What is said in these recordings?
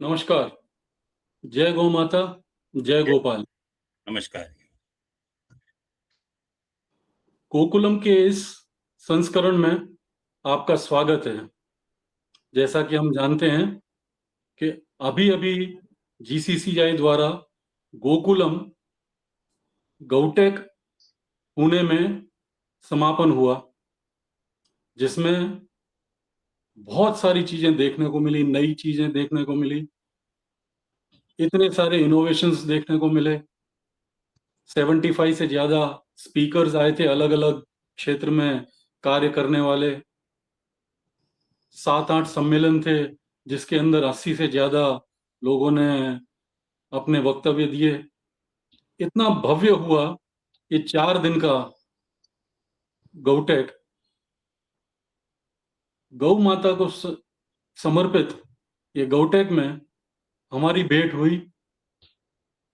नमस्कार। जय गौ माता, जय गोपाल। नमस्कार। गोकुलम के इस संस्करण में आपका स्वागत है। जैसा कि हम जानते हैं कि अभी अभी जीसीसीआई द्वारा गोकुलम गौटेक पुणे में समापन हुआ, जिसमें बहुत सारी चीजें देखने को मिली, नई चीजें देखने को मिली, इतने सारे इनोवेशंस देखने को मिले। 75 से ज्यादा स्पीकर्स आए थे, अलग अलग क्षेत्र में कार्य करने वाले। 7-8 सम्मेलन थे, जिसके अंदर 80 से ज्यादा लोगों ने अपने वक्तव्य दिए। इतना भव्य हुआ ये 4 दिन का गौटेक। गौ माता को समर्पित ये गौटेक में हमारी भेंट हुई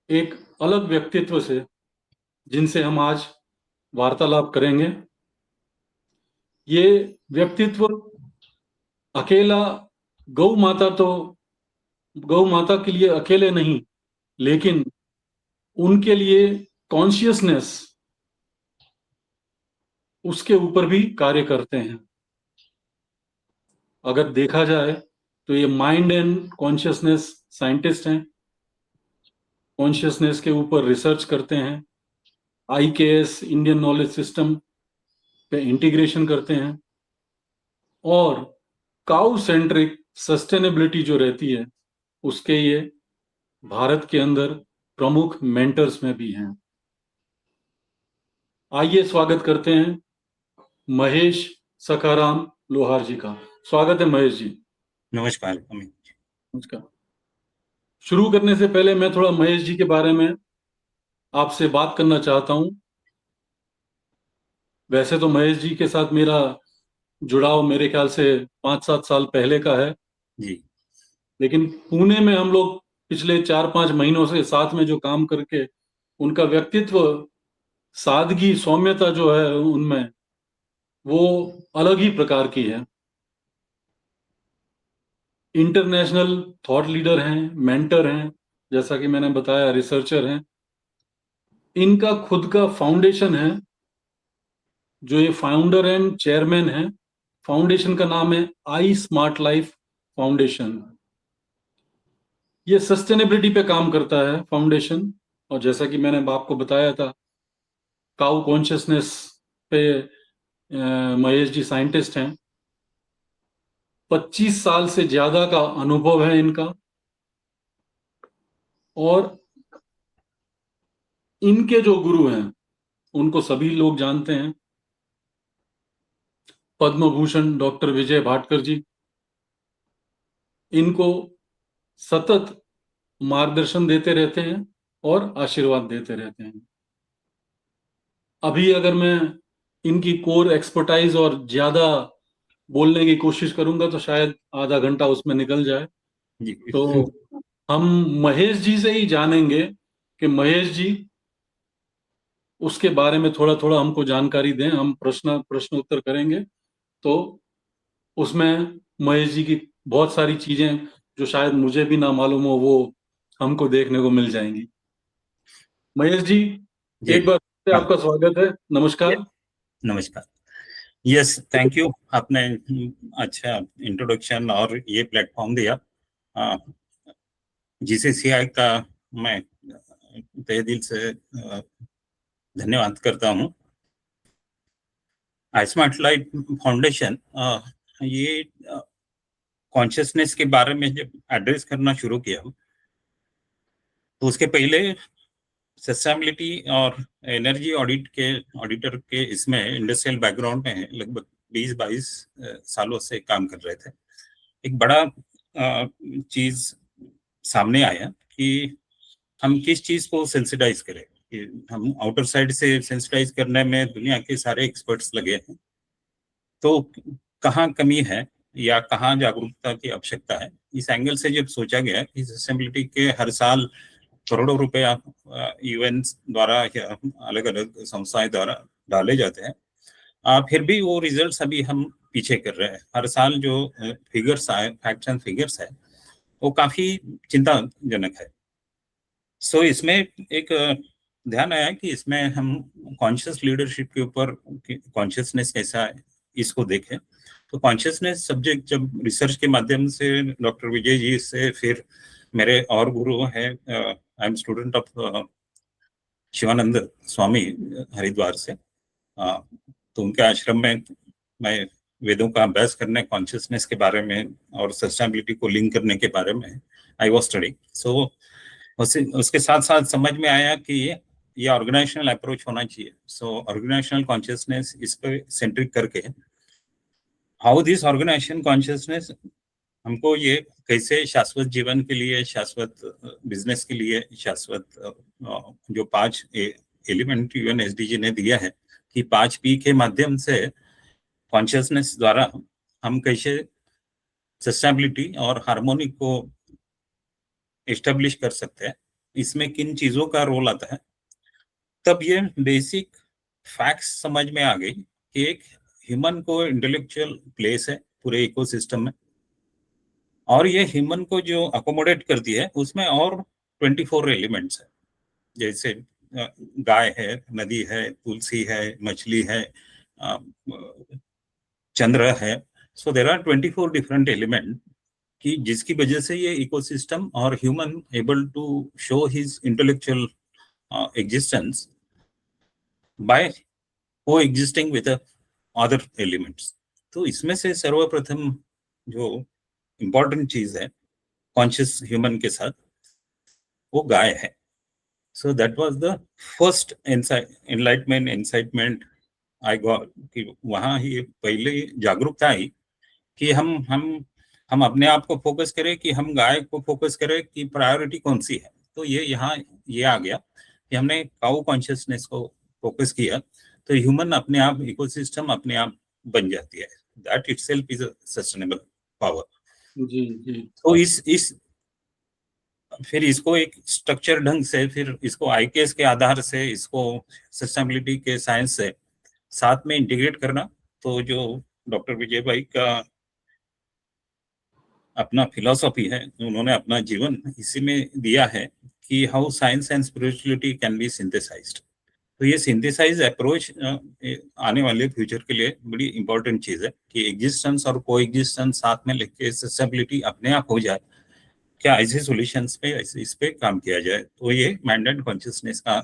एक अलग व्यक्तित्व से, जिनसे हम आज वार्तालाप करेंगे। ये व्यक्तित्व अकेला गौ माता के लिए अकेले नहीं, लेकिन उनके लिए कॉन्शियसनेस, उसके ऊपर भी कार्य करते हैं। अगर देखा जाए तो ये माइंड एंड कॉन्शियसनेस साइंटिस्ट हैं, कॉन्शियसनेस के ऊपर रिसर्च करते हैं, IKS इंडियन नॉलेज सिस्टम पे इंटीग्रेशन करते हैं, और काउ सेंट्रिक सस्टेनेबिलिटी जो रहती है उसके ये भारत के अंदर प्रमुख मेंटर्स में भी हैं। आइए स्वागत करते हैं महेश सखाराम लोहार जी का। स्वागत है महेश जी। नमस्कार अमित। नमस्कार। शुरू करने से पहले मैं थोड़ा महेश जी के बारे में आपसे बात करना चाहता हूं। वैसे तो महेश जी के साथ मेरा जुड़ाव मेरे ख्याल से 5-7 साल पहले का है जी। लेकिन पुणे में हम लोग पिछले 4-5 महीनों से साथ में जो काम करके उनका व्यक्तित्व, सादगी, सौम्यता जो है उनमें, वो अलग ही प्रकार की है। इंटरनेशनल थॉट लीडर हैं, मेंटर हैं, जैसा कि मैंने बताया, रिसर्चर हैं। इनका खुद का फाउंडेशन है, जो ये फाउंडर एंड चेयरमैन है। फाउंडेशन का नाम है आई स्मार्ट लाइफ फाउंडेशन। ये सस्टेनेबिलिटी पे काम करता है फाउंडेशन, और जैसा कि मैंने आपको बताया था, काउ कॉन्शियसनेस पे महेश जी साइंटिस्ट हैं। 25 साल से ज्यादा का अनुभव है इनका, और इनके जो गुरु हैं उनको सभी लोग जानते हैं, पद्म भूषण डॉक्टर विजय भाटकर जी। इनको सतत मार्गदर्शन देते रहते हैं और आशीर्वाद देते रहते हैं। अभी अगर मैं इनकी कोर एक्सपर्टाइज और ज्यादा बोलने की कोशिश करूंगा तो शायद आधा घंटा उसमें निकल जाए। जी। तो हम महेश जी से ही जानेंगे कि महेश जी उसके बारे में थोड़ा थोड़ा हमको जानकारी दें। हम प्रश्न उत्तर करेंगे, तो उसमें महेश जी की बहुत सारी चीजें जो शायद मुझे भी ना मालूम हो, वो हमको देखने को मिल जाएंगी। महेश जी, जी। एक बार फिर से हाँ। आपका स्वागत है। नमस्कार। नमस्कार। Yes, thank you. आपने अच्छा इंट्रोडक्शन और ये प्लेटफॉर्म दिया। जीसीसीआई का मैं तहे दिल से धन्यवाद करता हूँ। आई स्मार्ट लाइफ फाउंडेशन ये कॉन्शियसनेस के बारे में जब एड्रेस करना शुरू किया, तो उसके पहले सस्टेनेबिलिटी और एनर्जी ऑडिटर के इसमें इंडस्ट्रियल बैकग्राउंड में लगभग 20-22 सालों से काम कर रहे थे। एक बड़ा चीज सामने आया कि हम किस चीज को सेंसिटाइज करें। कि हम आउटर साइड से सेंसिटाइज करने में दुनिया के सारे एक्सपर्ट्स लगे हैं, तो कहाँ कमी है या कहाँ जागरूकता की आवश्यकता है। इस एंगल से जब सोचा गया कि सस्टेनेबिलिटी के हर साल करोड़ों रुपया यूएन द्वारा या अलग अलग संस्थाएं द्वारा डाले जाते हैं, फिर भी वो रिजल्ट्स अभी हम पीछे कर रहे हैं। हर साल जो फिगर्स आए, फैक्ट्स एंड फिगर्स है, वो काफी चिंताजनक है। सो इसमें एक ध्यान आया कि इसमें हम कॉन्शियस लीडरशिप के ऊपर कॉन्शियसनेस कैसा है इसको देखें। तो कॉन्शियसनेस सब्जेक्ट जब रिसर्च के माध्यम से डॉक्टर विजय जी से, फिर मेरे और गुरु है, I am student of Shivanand Swami Haridwar से, तो उनके आश्रम में मैं वेदों का अभ्यास करने, कॉन्शियसनेस के बारे में और सस्टेनेबिलिटी को लिंक करने के बारे में आई वाज स्टडी। सो उसके साथ साथ समझ में आया कि ये ऑर्गेनाइजेशनल अप्रोच होना चाहिए। सो ऑर्गेनाइजेशनल कॉन्शियसनेस इस पे सेंट्रिक करके हाउ दिस ऑर्गेनाइजेशन कॉन्शियसनेस हमको ये कैसे शाश्वत जीवन के लिए, शाश्वत बिजनेस के लिए, शाश्वत जो 5 एलिमेंट यूएन एसडीजी ने दिया है कि 5 पी के माध्यम से कॉन्शियसनेस द्वारा हम कैसे सस्टेनेबिलिटी और हार्मोनी को एस्टेब्लिश कर सकते हैं, इसमें किन चीजों का रोल आता है। तब ये बेसिक फैक्ट्स समझ में आ गई कि एक ह्यूमन को इंटेलेक्चुअल प्लेस है पूरे इकोसिस्टम में, और ये ह्यूमन को जो अकोमोडेट करती है उसमें और 24 एलिमेंट्स है, जैसे गाय है, नदी है, तुलसी है, मछली है, चंद्र है। So there are 24 different element कि जिसकी वजह से ये इकोसिस्टम और human able to show his intellectual existence by coexisting with other elements। तो इसमें से सर्वप्रथम जो इम्पोर्टेंट चीज है कॉन्शियस ह्यूमन के साथ, वो गाय है। So that was the first enlightenment incitement I got कि वहां ही पहले जागरूकता आई कि हम अपने आप को फोकस करें, कि हम गाय को फोकस करें, कि प्रायोरिटी कौन सी है। तो ये आ गया कि हमने काउ कॉन्शियसनेस को फोकस किया तो ह्यूमन अपने आप, इकोसिस्टम अपने आप बन जाती है। That itself is a sustainable power. जी जी। तो फिर इसको एक स्ट्रक्चर ढंग से, फिर इसको आईकेएस के आधार से, इसको सस्टेनेबिलिटी के साइंस से साथ में इंटीग्रेट करना। तो जो डॉक्टर विजय भाई का अपना फिलॉसफी है, उन्होंने अपना जीवन इसी में दिया है कि how science and spirituality can be synthesised. तो ये सिंथेसाइज अप्रोच आने वाले फ्यूचर के लिए बड़ी इंपॉर्टेंट चीज है कि एग्जिस्टेंस और को एग्जिस्टेंस साथ में लेके सस्टेनेबिलिटी अपने आप हो जाए, क्या ऐसे सॉल्यूशंस पे, इस पे काम किया जाए। तो ये माइंड एंड कॉन्शियसनेस का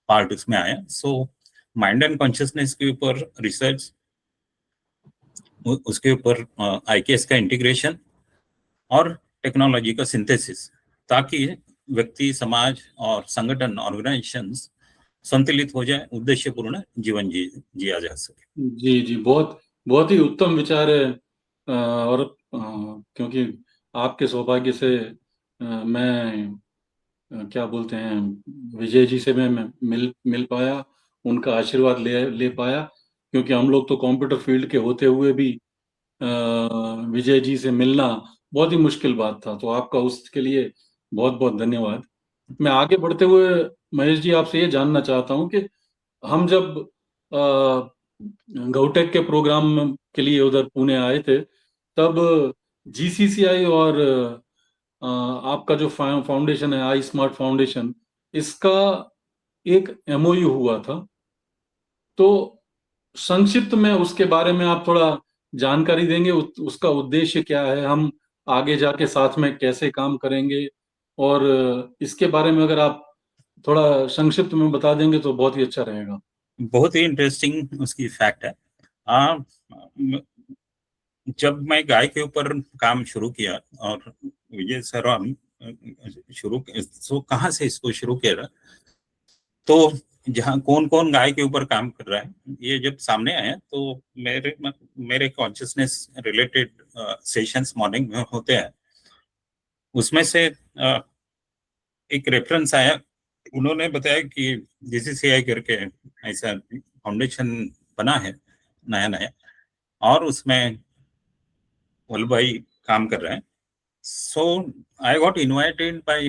पार्ट उसमें आया। सो माइंड एंड कॉन्शियसनेस के ऊपर रिसर्च, उसके ऊपर आईकेएस का इंटीग्रेशन और टेक्नोलॉजी का सिंथेसिस, ताकि व्यक्ति, समाज और संगठन, ऑर्गेनाइजेशंस संतुलित हो जाए, उद्देश्यपूर्ण जीवन जिया जा सके। जी जी, बहुत ही उत्तम विचार है। और क्योंकि आपके सौभाग्य से मैं क्या बोलते हैं, विजय जी से मैं मिल पाया, उनका आशीर्वाद ले ले पाया। क्योंकि हम लोग तो कंप्यूटर फील्ड के होते हुए भी विजय जी से मिलना बहुत ही मुश्किल बात था। तो आपका उसके लिए बहुत बहुत धन्यवाद। मैं आगे बढ़ते हुए महेश जी आपसे ये जानना चाहता हूँ कि हम जब गौटेक के प्रोग्राम के लिए उधर पुणे आए थे, तब जीसीसीआई और आपका जो फाउंडेशन है, आई स्मार्ट फाउंडेशन, इसका एक एमओयू हुआ था। तो संक्षिप्त में उसके बारे में आप थोड़ा जानकारी देंगे, उसका उद्देश्य क्या है, हम आगे जाके साथ में कैसे काम करेंगे, और इसके बारे में अगर आप थोड़ा संक्षिप्त में बता देंगे तो बहुत ही अच्छा रहेगा। बहुत ही इंटरेस्टिंग उसकी फैक्ट है। जब मैं गाय के ऊपर काम शुरू किया और विजय सर हम शुरू, तो कहाँ से इसको शुरू किया, तो जहाँ कौन कौन गाय के ऊपर काम कर रहा है ये जब सामने आया, तो मेरे कॉन्शियसनेस रिलेटेड सेशंस मॉर्निंग में होते हैं, उसमें से एक रेफरेंस आया। उन्होंने बताया कि जीसीसीआई करके ऐसा फाउंडेशन बना है नया नया, और उसमें वल्लभ भाई काम कर रहे हैं। So I got invited by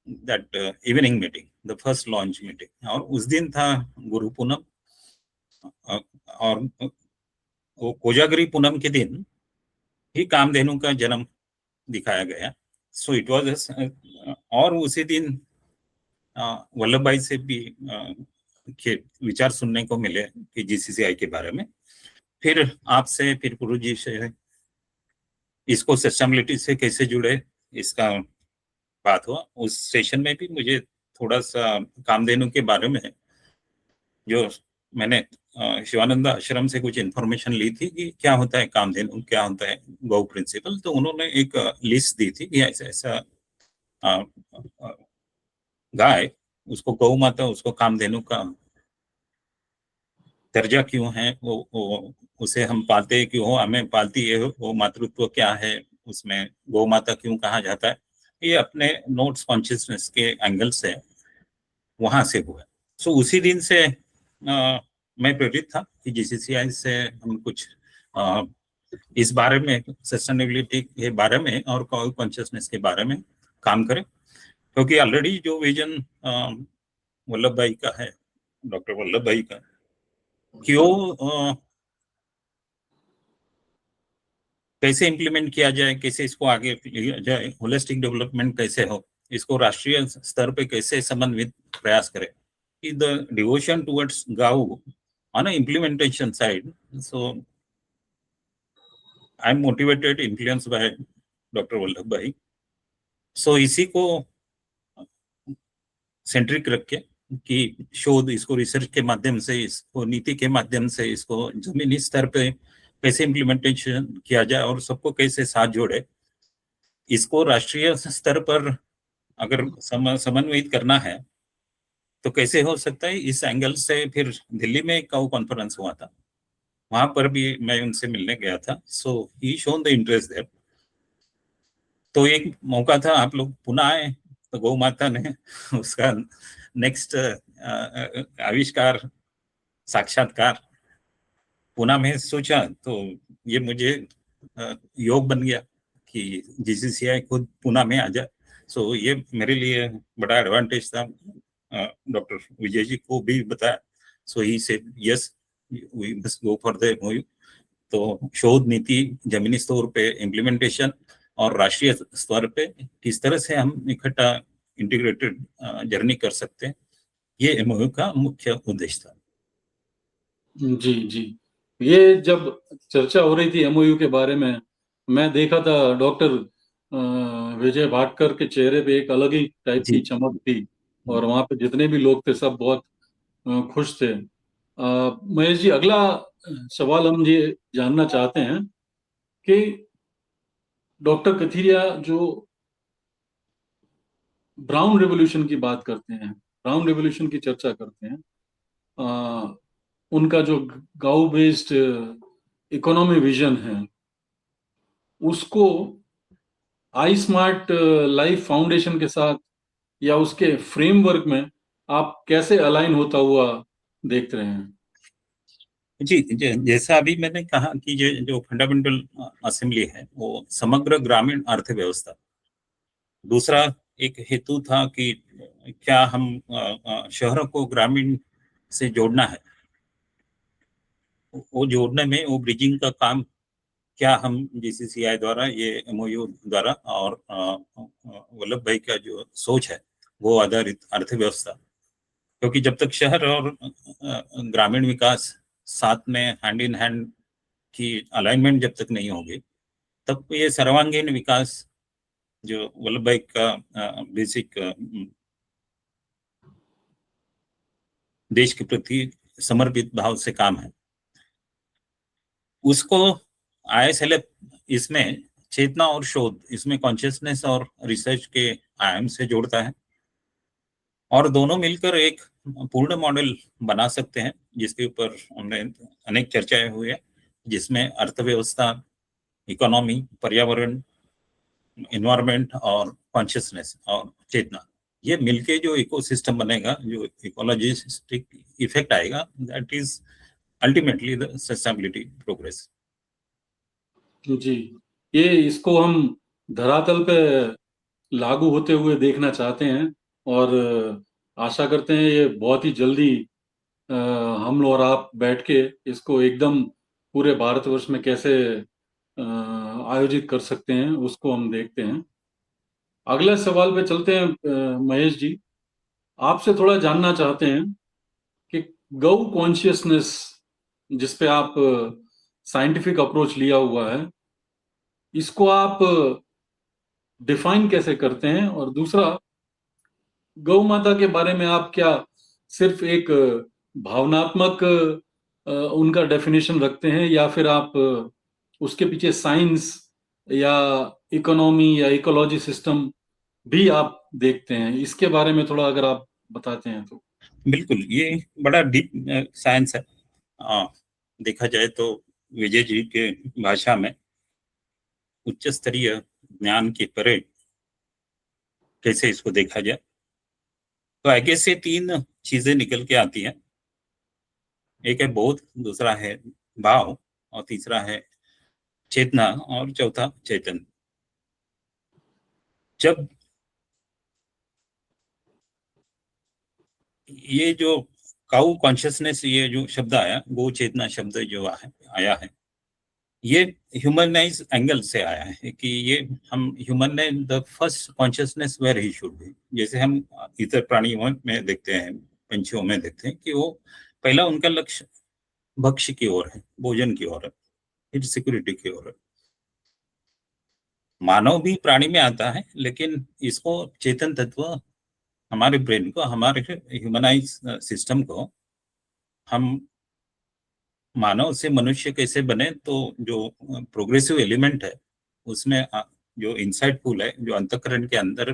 that evening meeting, the first launch meeting. और उस दिन था गुरु पूनम, और वो कोजागरी पूनम के दिन ही कामधेनु का जन्म दिखाया गया। सो इट वाज, और उसी दिन वल्लभ भाई से भी के विचार सुनने को मिले कि जीसीसीआई के बारे में। फिर आपसे, फिर गुरु जी से इसको सस्टेनेबिलिटी से कैसे जुड़े, इसका बात हुआ। उस सेशन में भी मुझे थोड़ा सा कामधेनु के बारे में, जो मैंने शिवानंद आश्रम से कुछ इन्फॉर्मेशन ली थी कि क्या होता है कामधेनु, क्या होता है गौ प्रिंसिपल, तो उन्होंने एक लिस्ट दी थी कि ऐसा ऐसा गाय, उसको गौ माता, उसको कामधेनु का दर्जा क्यों है, वो उसे हम पालते क्यों, हमें पालती है, वो मातृत्व क्या है, उसमें गौ माता क्यों कहा जाता है। ये अपने नोट्स कॉन्शियसनेस के एंगल से वहां से हुआ। सो उसी दिन से मैं प्रेरित था कि जीसीसीआई से हम कुछ इस बारे में, सस्टेनेबिलिटी के बारे में और कॉन्शियसनेस के बारे में काम करें, क्योंकि ऑलरेडी जो विजन वल्लभ भाई का है, डॉक्टर वल्लभ भाई का, कि वो कैसे इम्प्लीमेंट किया जाए, कैसे इसको आगे लिया जाए, होलिस्टिक डेवलपमेंट कैसे हो, इसको राष्ट्रीय स्तर पे कैसे समन्वित प्रयास करें, कि द डिवोशन टुवर्ड्स गाऊ on implementation side. So I am motivated, influence by doctor Vallabh भाई। सो इसी को सेंट्रिक रख के कि शोध, इसको रिसर्च के माध्यम से, इसको नीति के माध्यम से, इसको जमीनी स्तर पे कैसे इम्प्लीमेंटेशन किया जाए और सबको कैसे साथ जोड़े, इसको राष्ट्रीय स्तर पर अगर समन्वित करना है तो कैसे हो सकता है, इस एंगल से फिर दिल्ली में एक कॉन्फ्रेंस हुआ था, वहां पर भी मैं उनसे मिलने गया था। सो ही शोन द इंटरेस्ट देयर। तो एक मौका था, आप लोग पुनः आए, तो गौ माता ने उसका नेक्स्ट आविष्कार, साक्षात्कार पुणे में सोचा, तो ये मुझे योग बन गया कि जीसीसीआई खुद पुणे में आ जाए। सो ये मेरे लिए बड़ा एडवांटेज था। डॉक्टर विजय जी को भी बताया, so he said yes, we must go for the MOU. तो शोध नीति जमीनी स्तर पे इम्प्लीमेंटेशन और राष्ट्रीय स्तर पे किस तरह से हम इकट्ठा इंटीग्रेटेड जर्नी कर सकते हैं, ये एमओयू का मुख्य उद्देश्य था। जी जी, ये जब चर्चा हो रही थी एमओयू के बारे में, मैं देखा था डॉक्टर विजय भाटकर के चेहरे पे एक अलग ही टाइप की चमक थी, और वहां पे जितने भी लोग थे सब बहुत खुश थे। महेश जी, अगला सवाल हम ये जानना चाहते हैं कि डॉक्टर कथिरिया जो ब्राउन रेवोल्यूशन की बात करते हैं, ब्राउन रेवोल्यूशन की चर्चा करते हैं, उनका जो गांव बेस्ड इकोनॉमी विजन है, उसको आई स्मार्ट लाइफ फाउंडेशन के साथ या उसके फ्रेमवर्क में आप कैसे अलाइन होता हुआ देख रहे हैं? जी, जैसा अभी मैंने कहा कि जो फंडामेंटल असेंबली है वो समग्र ग्रामीण अर्थव्यवस्था, दूसरा एक हेतु था कि क्या हम शहरों को ग्रामीण से जोड़ना है, वो जोड़ने में वो ब्रिजिंग का काम क्या हम जीसीसीआई द्वारा, ये एमओयू द्वारा, और वल्लभ भाई का जो सोच है वो आधारित अर्थव्यवस्था, क्योंकि जब तक शहर और ग्रामीण विकास साथ में हैंड इन हैंड की अलाइनमेंट जब तक नहीं होगी, तब ये सर्वांगीण विकास जो वल्लभ भाई का बेसिक देश के प्रति समर्पित भाव से काम है, उसको आईएसएलएफ इसमें चेतना और शोध, इसमें कॉन्शियसनेस और रिसर्च के आयाम से जोड़ता है, और दोनों मिलकर एक पूर्ण मॉडल बना सकते हैं, जिसके ऊपर हमने अनेक चर्चाएं हुई है, जिसमें अर्थव्यवस्था, इकोनॉमी, पर्यावरण, इन्वायरमेंट और कॉन्शियसनेस और चेतना, ये मिलके जो इकोसिस्टम बनेगा, जो इकोलॉजिस्टिक इफेक्ट आएगा, that is ultimately the sustainability progress. जी, ये इसको हम धरातल पे लागू होते हुए देखना चाहते हैं, और आशा करते हैं ये बहुत ही जल्दी हम और आप बैठ के इसको एकदम पूरे भारतवर्ष में कैसे आयोजित कर सकते हैं, उसको हम देखते हैं। अगले सवाल पे चलते हैं। महेश जी, आपसे थोड़ा जानना चाहते हैं कि गौ कॉन्शियसनेस, जिस पे आप साइंटिफिक अप्रोच लिया हुआ है, इसको आप डिफाइन कैसे करते हैं? और दूसरा, गौ माता के बारे में आप क्या सिर्फ एक भावनात्मक उनका डेफिनेशन रखते हैं, या फिर आप उसके पीछे साइंस या इकोनॉमी या इकोलॉजी सिस्टम भी आप देखते हैं? इसके बारे में थोड़ा अगर आप बताते हैं तो। बिल्कुल, ये बड़ा डीप साइंस है। देखा जाए तो विजय जी के भाषा में उच्च स्तरीय ज्ञान के परे कैसे इसको देखा जाए, तो आगे से 3 चीजें निकल के आती हैं। एक है बोध, दूसरा है भाव, और तीसरा है चेतना, और चौथा चैतन्य। जब ये जो काउ कॉन्शियसनेस, ये जो शब्द आया, वो चेतना शब्द जो आया है, ये ह्यूमनाइज एंगल से आया है कि ये हम ह्यूमन ने the first consciousness where he should be. जैसे हम इतर प्राणियों में देखते हैं, पंछियों में देखते हैं कि वो पहला उनका लक्ष्य भक्ष्य की ओर है, भोजन की ओर है, फिर सिक्योरिटी की ओर है। मानव भी प्राणी में आता है, लेकिन इसको चेतन तत्व, हमारे ब्रेन को, हमारे ह्यूमनाइज सिस्टम को, हम मानव से मनुष्य कैसे बने, तो जो प्रोग्रेसिव एलिमेंट है उसमें जो इनसाइटफुल है, जो अंतःकरण के अंदर,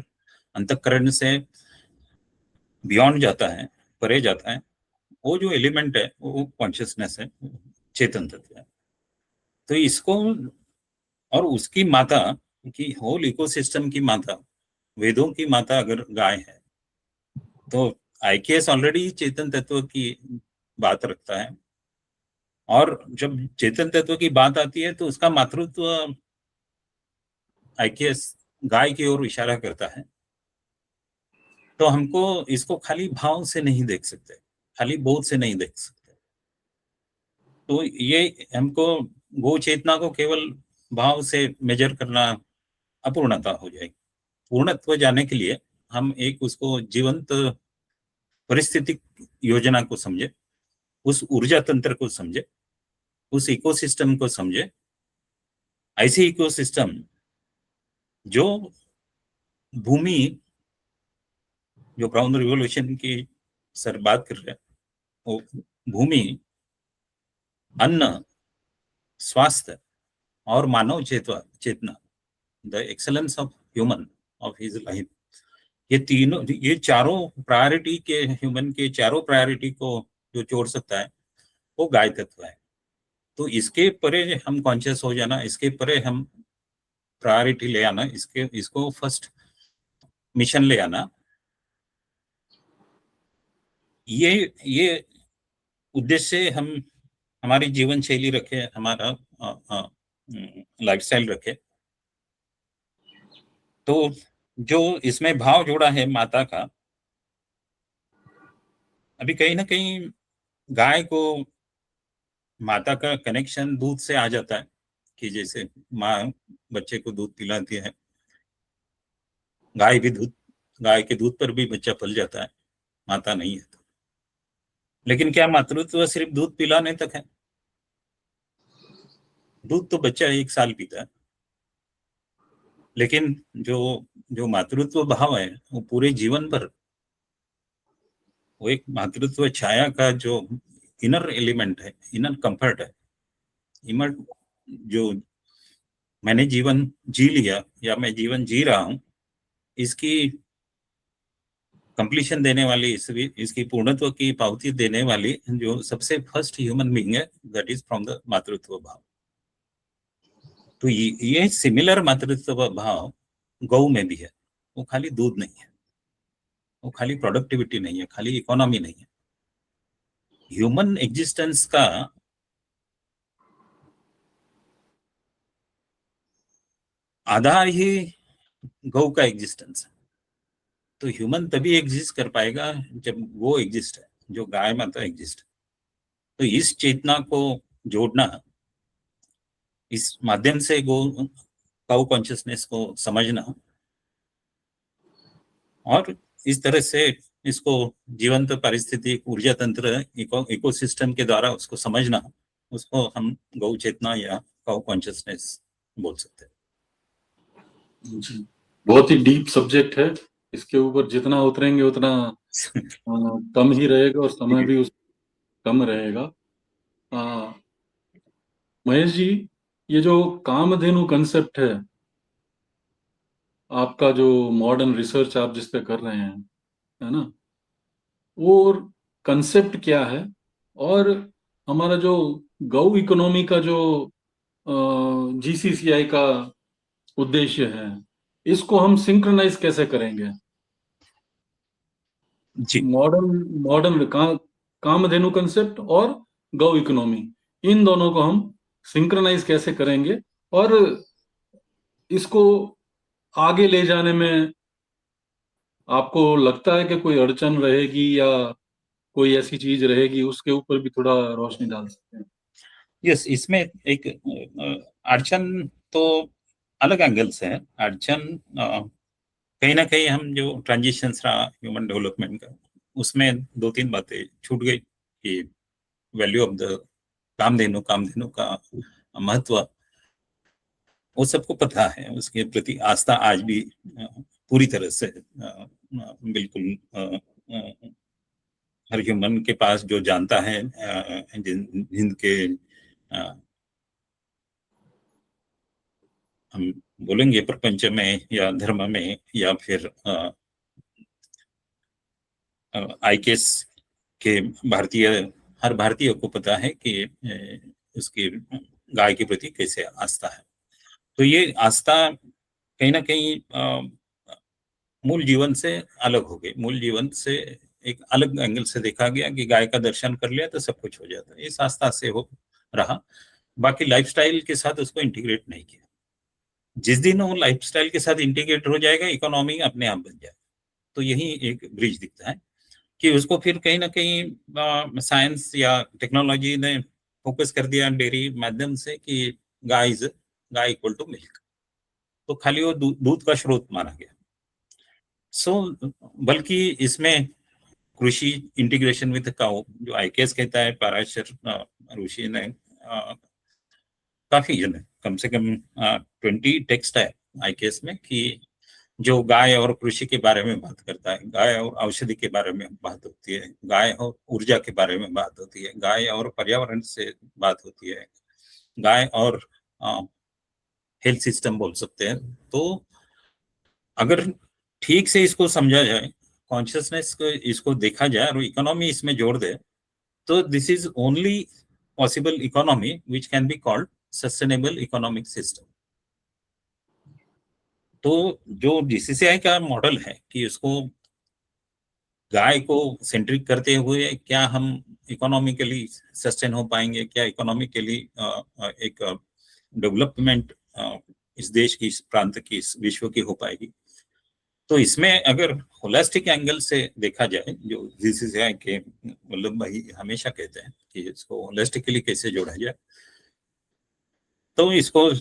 अंतःकरण से बियॉन्ड जाता है, परे जाता है, वो जो एलिमेंट है वो कॉन्शियसनेस है, चेतन तत्व है। तो इसको, और उसकी माता की, होल इकोसिस्टम की माता, वेदों की माता अगर गाय है, तो आईकेएस ऑलरेडी चेतन तत्व की बात रखता है। और जब चेतन तत्व की बात आती है तो उसका मातृत्व आईकेएस गाय की ओर इशारा करता है। तो हमको इसको खाली भाव से नहीं देख सकते, खाली बोध से नहीं देख सकते। तो ये हमको गो चेतना को केवल भाव से मेजर करना अपूर्णता हो जाएगी। पूर्णत्व जाने के लिए हम एक उसको जीवंत परिस्थिति योजना को समझे, उस ऊर्जा तंत्र को समझे, उस इकोसिस्टम को समझे। ऐसी इकोसिस्टम जो भूमि, जो ब्राउन रिवॉल्यूशन की सर बात कर रहे हैं, वो भूमि, अन्न, स्वास्थ्य और मानव चेतना, the excellence of human, of his life, ये तीनों, ये चारों प्रायोरिटी के, ह्यूमन के चारों प्रायोरिटी को जो जोड़ सकता है वो गाय तत्व है। तो इसके परे हम कॉन्शियस हो जाना, इसके परे हम प्रायोरिटी ले आना, इसको फर्स्ट मिशन ले आना, ये उद्देश्य हम हमारी जीवन शैली रखे, हमारा लाइफस्टाइल रखे। तो जो इसमें भाव जोड़ा है माता का, अभी कहीं ना कहीं गाय को माता का कनेक्शन दूध से आ जाता है, कि जैसे माँ बच्चे को दूध पिलाती है, गाय के दूध पर भी बच्चा पल जाता है, माता नहीं है तो। लेकिन क्या मातृत्व सिर्फ दूध पिलाने तक है? दूध तो बच्चा 1 साल पीता है, लेकिन जो जो मातृत्व भाव है वो पूरे जीवन भर, वो एक मातृत्व छाया का जो इनर एलिमेंट है, इनर कंफर्ट है, इनर, जो मैंने जीवन जी लिया या मैं जीवन जी रहा हूं, इसकी कंप्लीशन देने वाली, इसकी पूर्णत्व की पावती देने वाली जो सबसे फर्स्ट ह्यूमन बीइंग है, दैट इज फ्रॉम द मातृत्व भाव। तो ये सिमिलर मातृत्व भाव गौ में भी है। वो खाली दूध नहीं है, वो खाली प्रोडक्टिविटी नहीं है, खाली इकोनॉमी नहीं है। ह्यूमन एग्जिस्टेंस का आधार ही गौ का एग्जिस्टेंस है। तो ह्यूमन तभी एग्जिस्ट कर पाएगा जब वो एग्जिस्ट है, जो गाय माता एग्जिस्ट है। तो इस चेतना को जोड़ना, इस माध्यम से काउ कॉन्शियसनेस को समझना और इस तरह से इसको जीवंत पारिस्थितिक ऊर्जा तंत्र इकोसिस्टम के द्वारा उसको समझना, उसको हम गौ चेतना या काउ कॉन्शियसनेस बोल सकते हैं। जी, बहुत ही डीप सब्जेक्ट है। इसके ऊपर जितना उतरेंगे उतना कम ही रहेगा और समय भी कम रहेगा। महेश जी, ये जो कामधेनु कंसेप्ट है, आपका जो मॉडर्न रिसर्च आप जिस पे कर रहे हैं, है ना, वो कंसेप्ट क्या है? और हमारा जो गौ इकोनॉमी का जो जीसीसीआई का उद्देश्य है, इसको हम सिंक्रोनाइज कैसे करेंगे? जी, मॉडर्न मॉडर्न कामधेनु कंसेप्ट और गौ इकोनॉमी, इन दोनों को हम सिंक्रोनाइज कैसे करेंगे और इसको आगे ले जाने में आपको लगता है कि कोई अड़चन रहेगी या कोई ऐसी चीज रहेगी, उसके ऊपर भी थोड़ा रोशनी डाल सकते हैं? यस, इसमें एक अड़चन तो अलग एंगल से है। अड़चन कहीं ना कहीं हम जो ट्रांजिशन रहा ह्यूमन डेवलपमेंट का, उसमें 2-3 बातें छूट गई कि value of the Kamdhenu Kamdhenu का महत्व वो सबको पता है, उसके प्रति आस्था आज भी पूरी तरह से बिल्कुल हर ह्यूमन के पास जो जानता है जिनके हम बोलेंगे प्रपंच में या धर्म में या फिर आईकेएस के भारतीय, हर भारतीय को पता है कि उसकी गाय के प्रति कैसे आस्था है। तो ये आस्था कहीं ना कहीं मूल जीवन से अलग हो गई। मूल जीवन से एक अलग एंगल से देखा गया कि गाय का दर्शन कर लिया तो सब कुछ हो जाता है, इस आस्था से हो रहा। बाकी लाइफस्टाइल के साथ उसको इंटीग्रेट नहीं किया। जिस दिन वो लाइफस्टाइल के साथ इंटीग्रेट हो जाएगा, इकोनॉमी अपने आप बन जाएगा। तो यही एक ब्रिज दिखता है कि उसको फिर कहीं ना कहीं साइंस या टेक्नोलॉजी ने फोकस कर दिया डेयरी माध्यम से कि गाय इक्वल टू मिल्क, तो खाली वो दूध का स्रोत माना गया। बल्कि इसमें कृषि इंटीग्रेशन विद काउ जो आईकेएस कहता है, पराशर ऋषि ने काफी कम से कम 20 टेक्स्ट है आईकेएस में कि जो गाय और कृषि के बारे में बात करता है, गाय और औषधि के बारे में बात होती है, गाय और ऊर्जा के बारे में बात होती है, गाय और पर्यावरण से बात होती है, गाय और हेल्थ सिस्टम बोल सकते हैं। तो अगर ठीक से इसको समझा जाए, कॉन्शियसनेस को इसको देखा जाए और इकोनॉमी इसमें जोड़ दे, तो this is only possible economy which can be called sustainable economic system. तो जो जीसीसीआई का मॉडल है कि उसको गाय को सेंट्रिक करते हुए क्या हम इकोनॉमिकली सस्टेन हो पाएंगे, क्या इकोनॉमिकली एक डेवलपमेंट इस देश की, इस प्रांत की, इस विश्व की हो पाएगी। तो इसमें अगर होलिस्टिक एंगल से देखा जाए, जो जीसीसीआई के वल्लभ भाई हमेशा कहते हैं कि इसको होलिस्टिकली कैसे जोड़ा जाए, तो इसको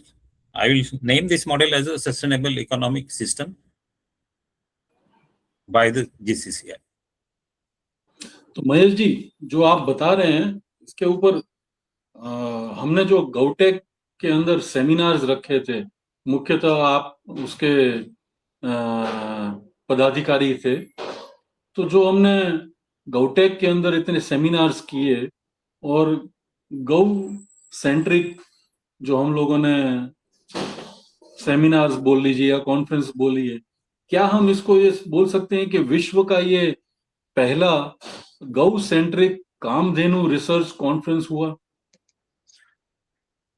I will name this model as a sustainable economic system by the GCCI. तो महेश जी, जो आप बता रहे हैं इसके ऊपर हमने जो गौटेक के अंदर सेमिनार्स रखे थे, मुख्यतः आप उसके पदाधिकारी थे, तो जो हमने गौटेक के अंदर इतने सेमिनार्स किए और गौ सेंट्रिक जो हम लोगों ने सेमिनार्स बोल लीजिए या कॉन्फ्रेंस बोलिए, क्या हम इसको ये बोल सकते हैं कि विश्व का ये पहला गौ सेंट्रिक कामधेनु रिसर्च कॉन्फ्रेंस हुआ?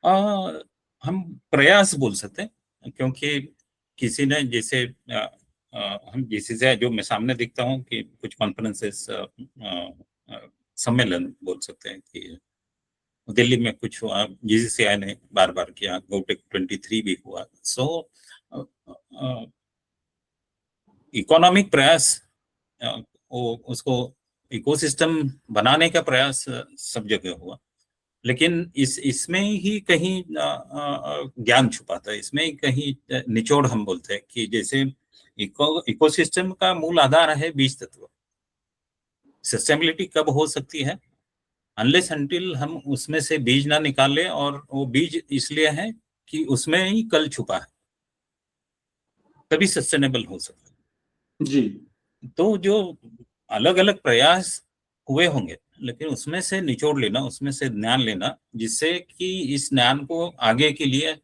हम प्रयास बोल सकते हैं, क्योंकि किसी ने जैसे हम जीसीसीआई जो मैं सामने देखता हूँ कि कुछ कॉन्फ्रेंसेस सम्मेलन बोल सकते हैं कि दिल्ली में कुछ हुआ, जीसीसीआई ने बार बार किया, गौटेक 23 भी हुआ। सो इकोनॉमिक प्रयास, वो उसको इकोसिस्टम बनाने का प्रयास सब जगह हुआ। लेकिन इसमें ही कहीं ज्ञान छुपा था, इसमें ही कहीं निचोड़ हम बोलते हैं कि जैसे इकोसिस्टम का मूल आधार है बीज तत्व। सस्टेनेबिलिटी कब हो सकती है? अनलेस अनटिल हम उसमें से बीज ना निकालें, और वो बीज इसलिए है कि उसमें ही कल छुपा है, तभी सस्टेनेबल हो सकता है। जी तो जो अलग अलग प्रयास हुए होंगे, लेकिन उसमें से निचोड़ लेना, उसमें से ज्ञान लेना, जिससे कि इस ज्ञान को आगे के लिए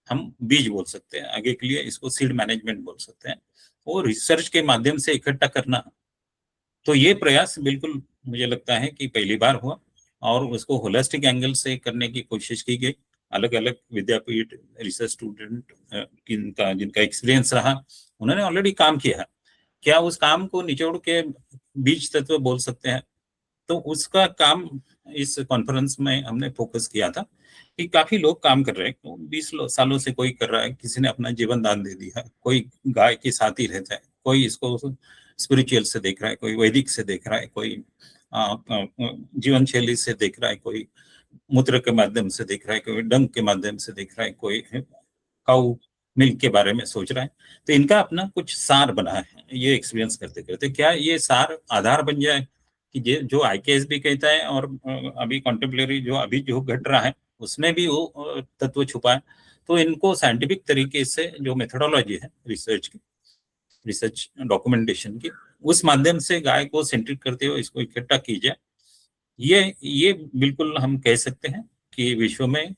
हम बीज बोल सकते हैं, आगे के लिए इसको सीड मैनेजमेंट बोल सकते हैं, वो रिसर्च के माध्यम से इकट्ठा करना। तो ये प्रयास बिल्कुल मुझे लगता है कि पहली बार हुआ, और उसको होलिस्टिक एंगल से करने की कोशिश की गई। अलग अलग विद्यापीठ रिसर्च स्टूडेंट जिनका एक्सपीरियंस रहा, उन्होंने ऑलरेडी काम किया है। क्या उस काम को निचोड़ के बीज तत्व बोल सकते हैं? तो उसका काम इस कॉन्फ्रेंस में हमने फोकस किया था कि काफी लोग काम कर रहे हैं। तो 20 सालों से कोई कर रहा है, किसी ने अपना जीवन दान दे दिया, कोई गाय के साथ ही रहता है, कोई इसको स्पिरिचुअल से देख रहा है, कोई वैदिक से देख रहा है, कोई जीवन शैली से देख रहा है, कोई मूत्र के माध्यम से देख रहा है, कोई डंक के माध्यम से देख रहा है, कोई काऊ मिल्क के बारे में सोच रहा है। तो इनका अपना कुछ सार बना है, ये एक्सपीरियंस करते करते। क्या ये सार आधार बन जाए कि ये जो आईकेएस भी कहता है, और अभी कॉन्टेम्परेरी जो अभी जो घट रहा है उसमें भी वो तत्व छुपा है? तो इनको साइंटिफिक तरीके से जो मेथोडोलॉजी है रिसर्च की, रिसर्च डॉक्यूमेंटेशन की, उस माध्यम से गाय को सेंट्रिक करते हुए इसको इकट्ठा की जाए। ये बिल्कुल हम कह सकते हैं कि विश्व में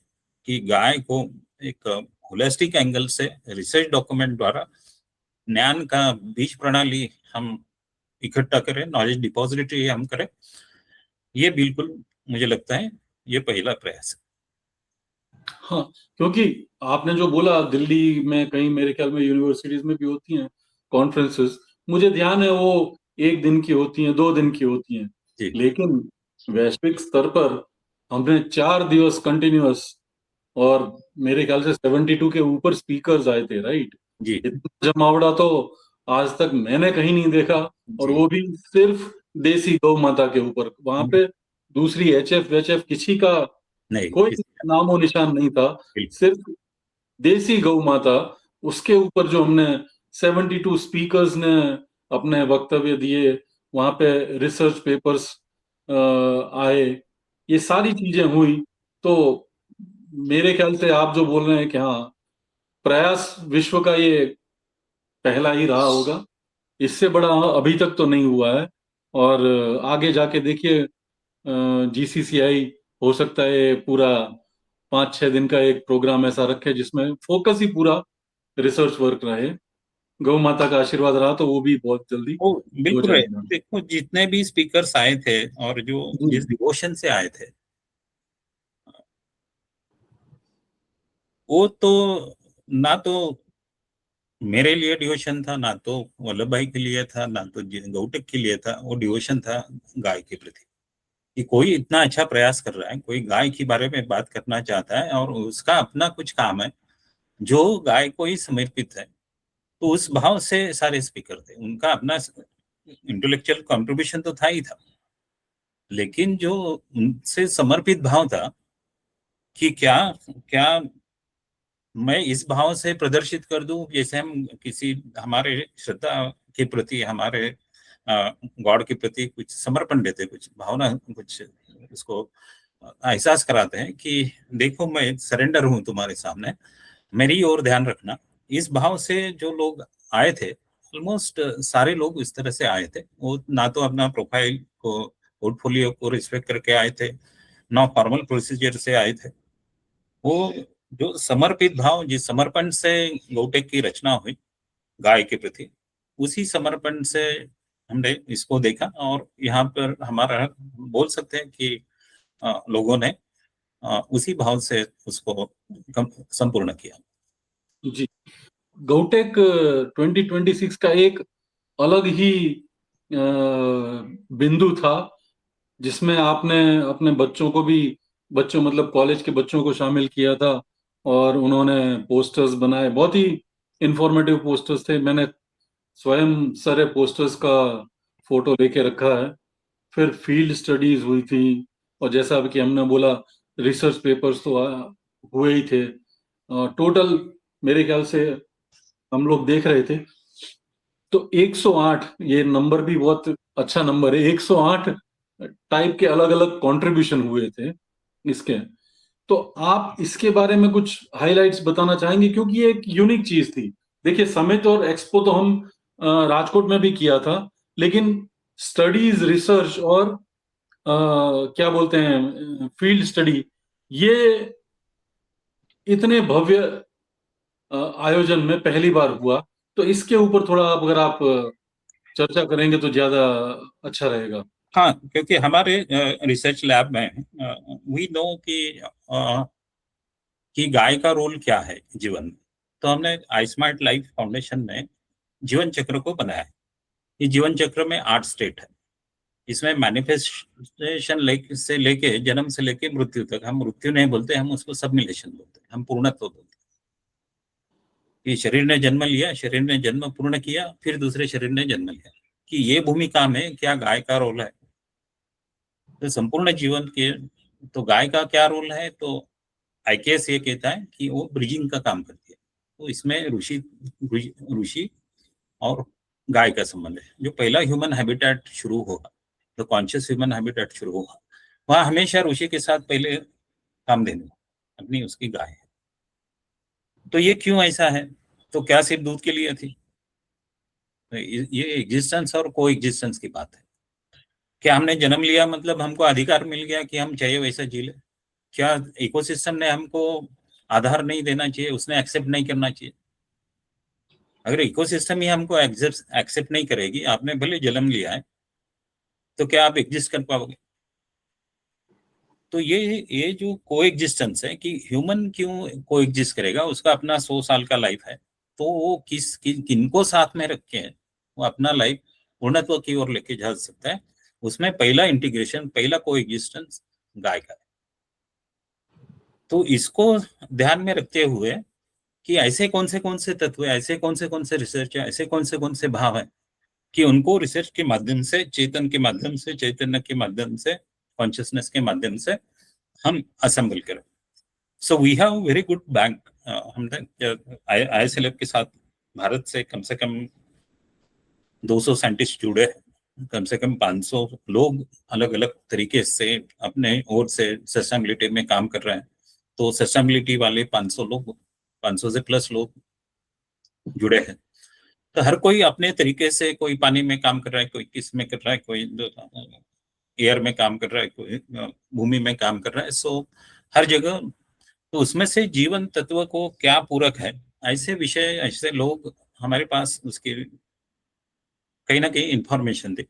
कि गाय को एक होलिस्टिक एंगल से रिसर्च डॉक्यूमेंट द्वारा ज्ञान का बीज प्रणाली हम इकट्ठा करें, नॉलेज डिपॉजिटरी हम करें, ये बिल्कुल मुझे लगता है ये पहला प्रयास है। हाँ, क्योंकि आपने जो बोला दिल्ली में कहीं मेरे ख्याल में यूनिवर्सिटीज में भी होती हैं कॉन्फ्रेंसेस, मुझे ध्यान है वो 1 दिन की होती हैं, 2 दिन की होती हैं, जी लेकिन वैश्विक स्तर पर हमने 4 दिवस कंटिन्यूअस, और मेरे ख्याल से 72 के ऊपर स्पीकर्स आए थे, राइट? जी इतना जमावड़ा तो आज तक मैंने कहीं नहीं देखा, और जी वो भी सिर्फ देसी गौ माता के ऊपर। वहां पे दूसरी एचएफ वेचएफ किसी का नहीं कोई नामो निशान नहीं था, बिल्कुल। सिर्फ देसी गौ माता। उसके ऊपर जो हमने 72 स्पीकर्स ने अपने वक्तव्य दिए, वहां पे रिसर्च पेपर्स आए, ये सारी चीजें हुई। तो मेरे ख्याल से आप जो बोल रहे हैं कि हाँ, प्रयास विश्व का ये पहला ही रहा होगा, इससे बड़ा अभी तक तो नहीं हुआ है। और आगे जाके देखिए, जीसीसीआई हो सकता है पूरा 5-6 दिन का एक प्रोग्राम ऐसा रखे जिसमें फोकस ही पूरा रिसर्च वर्क रहे। गौ माता का आशीर्वाद रहा तो वो भी बहुत जल्दी वो हो बिल्कुल है। जाएगा। देखो जितने भी स्पीकर्स आए थे, और जो जिस जी डिवोशन से आए थे, वो तो ना तो मेरे लिए डिवोशन था, ना तो वल्लभ भाई के लिए था, ना तो गौटेक के लिए था। वो डिवोशन था गाय के प्रति, कि कोई इतना अच्छा प्रयास कर रहा है, कोई गाय के बारे में बात करना चाहता है, और उसका अपना कुछ काम है जो गाय को ही समर्पित है। तो उस भाव से सारे स्पीकर थे, उनका अपना इंटेलेक्चुअल कंट्रीब्यूशन तो था ही था, लेकिन जो उनसे समर्पित भाव था कि क्या क्या मैं इस भाव से प्रदर्शित कर दूं, जैसे हम किसी हमारे श्रद्धा के प्रति, हमारे गॉड के प्रति कुछ समर्पण देते, कुछ भावना, कुछ उसको एहसास कराते हैं कि देखो मैं सरेंडर हूं तुम्हारे सामने, मेरी ओर ध्यान रखना। इस भाव से जो लोग आए थे, ऑलमोस्ट सारे लोग इस तरह से आए थे। वो ना तो अपना प्रोफाइल को, पोर्टफोलियो को रिस्पेक्ट करके आए थे, ना फॉर्मल प्रोसीजर से आए थे। वो जो समर्पित भाव, जिस समर्पण से गौटेक की रचना हुई गाय के प्रति, उसी समर्पण से हमने इसको देखा, और यहाँ पर हमारा बोल सकते हैं कि लोगों ने उसी भाव से उसको संपूर्ण किया। जी, गौटेक 2026 का एक अलग ही बिंदु था, जिसमें आपने अपने बच्चों को भी, बच्चों मतलब कॉलेज के बच्चों को शामिल किया था, और उन्होंने पोस्टर्स बनाए, बहुत ही इंफॉर्मेटिव पोस्टर्स थे। मैंने स्वयं सारे पोस्टर्स का फोटो लेके रखा है। फिर फील्ड स्टडीज हुई थी, और जैसा अभी कि हमने बोला रिसर्च पेपर्स तो हुए ही थे। टोटल मेरे ख्याल से हम लोग देख रहे थे तो 108, ये नंबर भी बहुत अच्छा नंबर है। 108 टाइप के अलग अलग कंट्रीब्यूशन हुए थे इसके। तो आप इसके बारे में कुछ हाइलाइट्स बताना चाहेंगे, क्योंकि ये एक यूनिक चीज थी। देखिए, समिट और एक्सपो तो हम राजकोट में भी किया था, लेकिन स्टडीज, रिसर्च और क्या बोलते हैं, फील्ड स्टडी, ये इतने भव्य आयोजन में पहली बार हुआ। तो इसके ऊपर थोड़ा आप, अगर आप चर्चा करेंगे तो ज्यादा अच्छा रहेगा। हाँ, क्योंकि हमारे रिसर्च लैब में वी नो कि गाय का रोल क्या है जीवन में। तो हमने आई स्मार्ट लाइफ फाउंडेशन में जीवन चक्र को बनाया है। ये जीवन चक्र में 8 स्टेट है। इसमें मैनिफेस्टेशन से लेके, जन्म से लेके मृत्यु तक, हम मृत्यु नहीं बोलते, हम उसको सबमिलेशन बोलते हैं, हम पूर्णत्व बोलते हैं। कि शरीर ने जन्म लिया, शरीर ने जन्म पूर्ण किया, फिर दूसरे शरीर ने जन्म लिया, कि ये भूमिका में क्या गाय का रोल है। तो संपूर्ण जीवन के, तो गाय का क्या रोल है, तो आईकेएस ये कहता है कि वो ब्रिजिंग का काम करती है। तो इसमें ऋषि ऋषि और गाय का संबंध है। जो पहला ह्यूमन हैबिटेट शुरू होगा, तो कॉन्शियस ह्यूमन हैबिटेट शुरू होगा, वहां हमेशा ऋषि के साथ पहले काम देने अपनी उसकी गाय है। तो ये क्यों ऐसा है? तो क्या सिर्फ दूध के लिए थी? तो ये एग्जिस्टेंस और को एग्जिस्टेंस की बात है। क्या हमने जन्म लिया मतलब हमको अधिकार मिल गया कि हम चाहिए वैसा जी ले? क्या इकोसिस्टम ने हमको आधार नहीं देना चाहिए, उसने एक्सेप्ट नहीं करना चाहिए? अगर इकोसिस्टम ही हमको एक्सेप्ट नहीं करेगी, आपने भले जन्म लिया है, तो क्या आप एग्जिस्ट कर पाओगे? तो ये जो को एग्जिस्टेंस है, कि ह्यूमन क्यों को एग्जिस्ट करेगा, उसका अपना 100 साल का लाइफ है। तो वो किनको साथ में रख के वो अपना लाइफ पूर्णत्व की ओर लेके जा सकता है। उसमें पहला इंटीग्रेशन, पहला को एग्जिस्टेंस गाय का है। तो इसको ध्यान में रखते हुए कि ऐसे कौन से तत्व है, ऐसे कौन से रिसर्च है, ऐसे कौन से भाव है, कि उनको रिसर्च के माध्यम से, चेतन के माध्यम से, चैतन्य के माध्यम से, कॉन्शियसनेस के माध्यम से हम असेंबल करें। So we have very good bank. हमने ISLF के साथ भारत से कम 200 साइंटिस्ट जुड़े हैं। कम से कम 500 लोग अलग अलग तरीके से अपने ओर से सस्टेनेबिलिटी में काम कर रहे हैं। तो सस्टेनेबिलिटी वाले 500 लोग, 500 से प्लस लोग जुड़े हैं। तो हर कोई अपने तरीके से, कोई पानी में काम कर रहा है, कोई किस में कर रहा है, कोई एयर में काम कर रहा है, कोई भूमि में काम कर रहा है। सो हर जगह, तो उसमें से जीवन तत्व को क्या पूरक है, ऐसे विषय, ऐसे लोग हमारे पास उसकी कहीं ना कहीं इंफॉर्मेशन दे।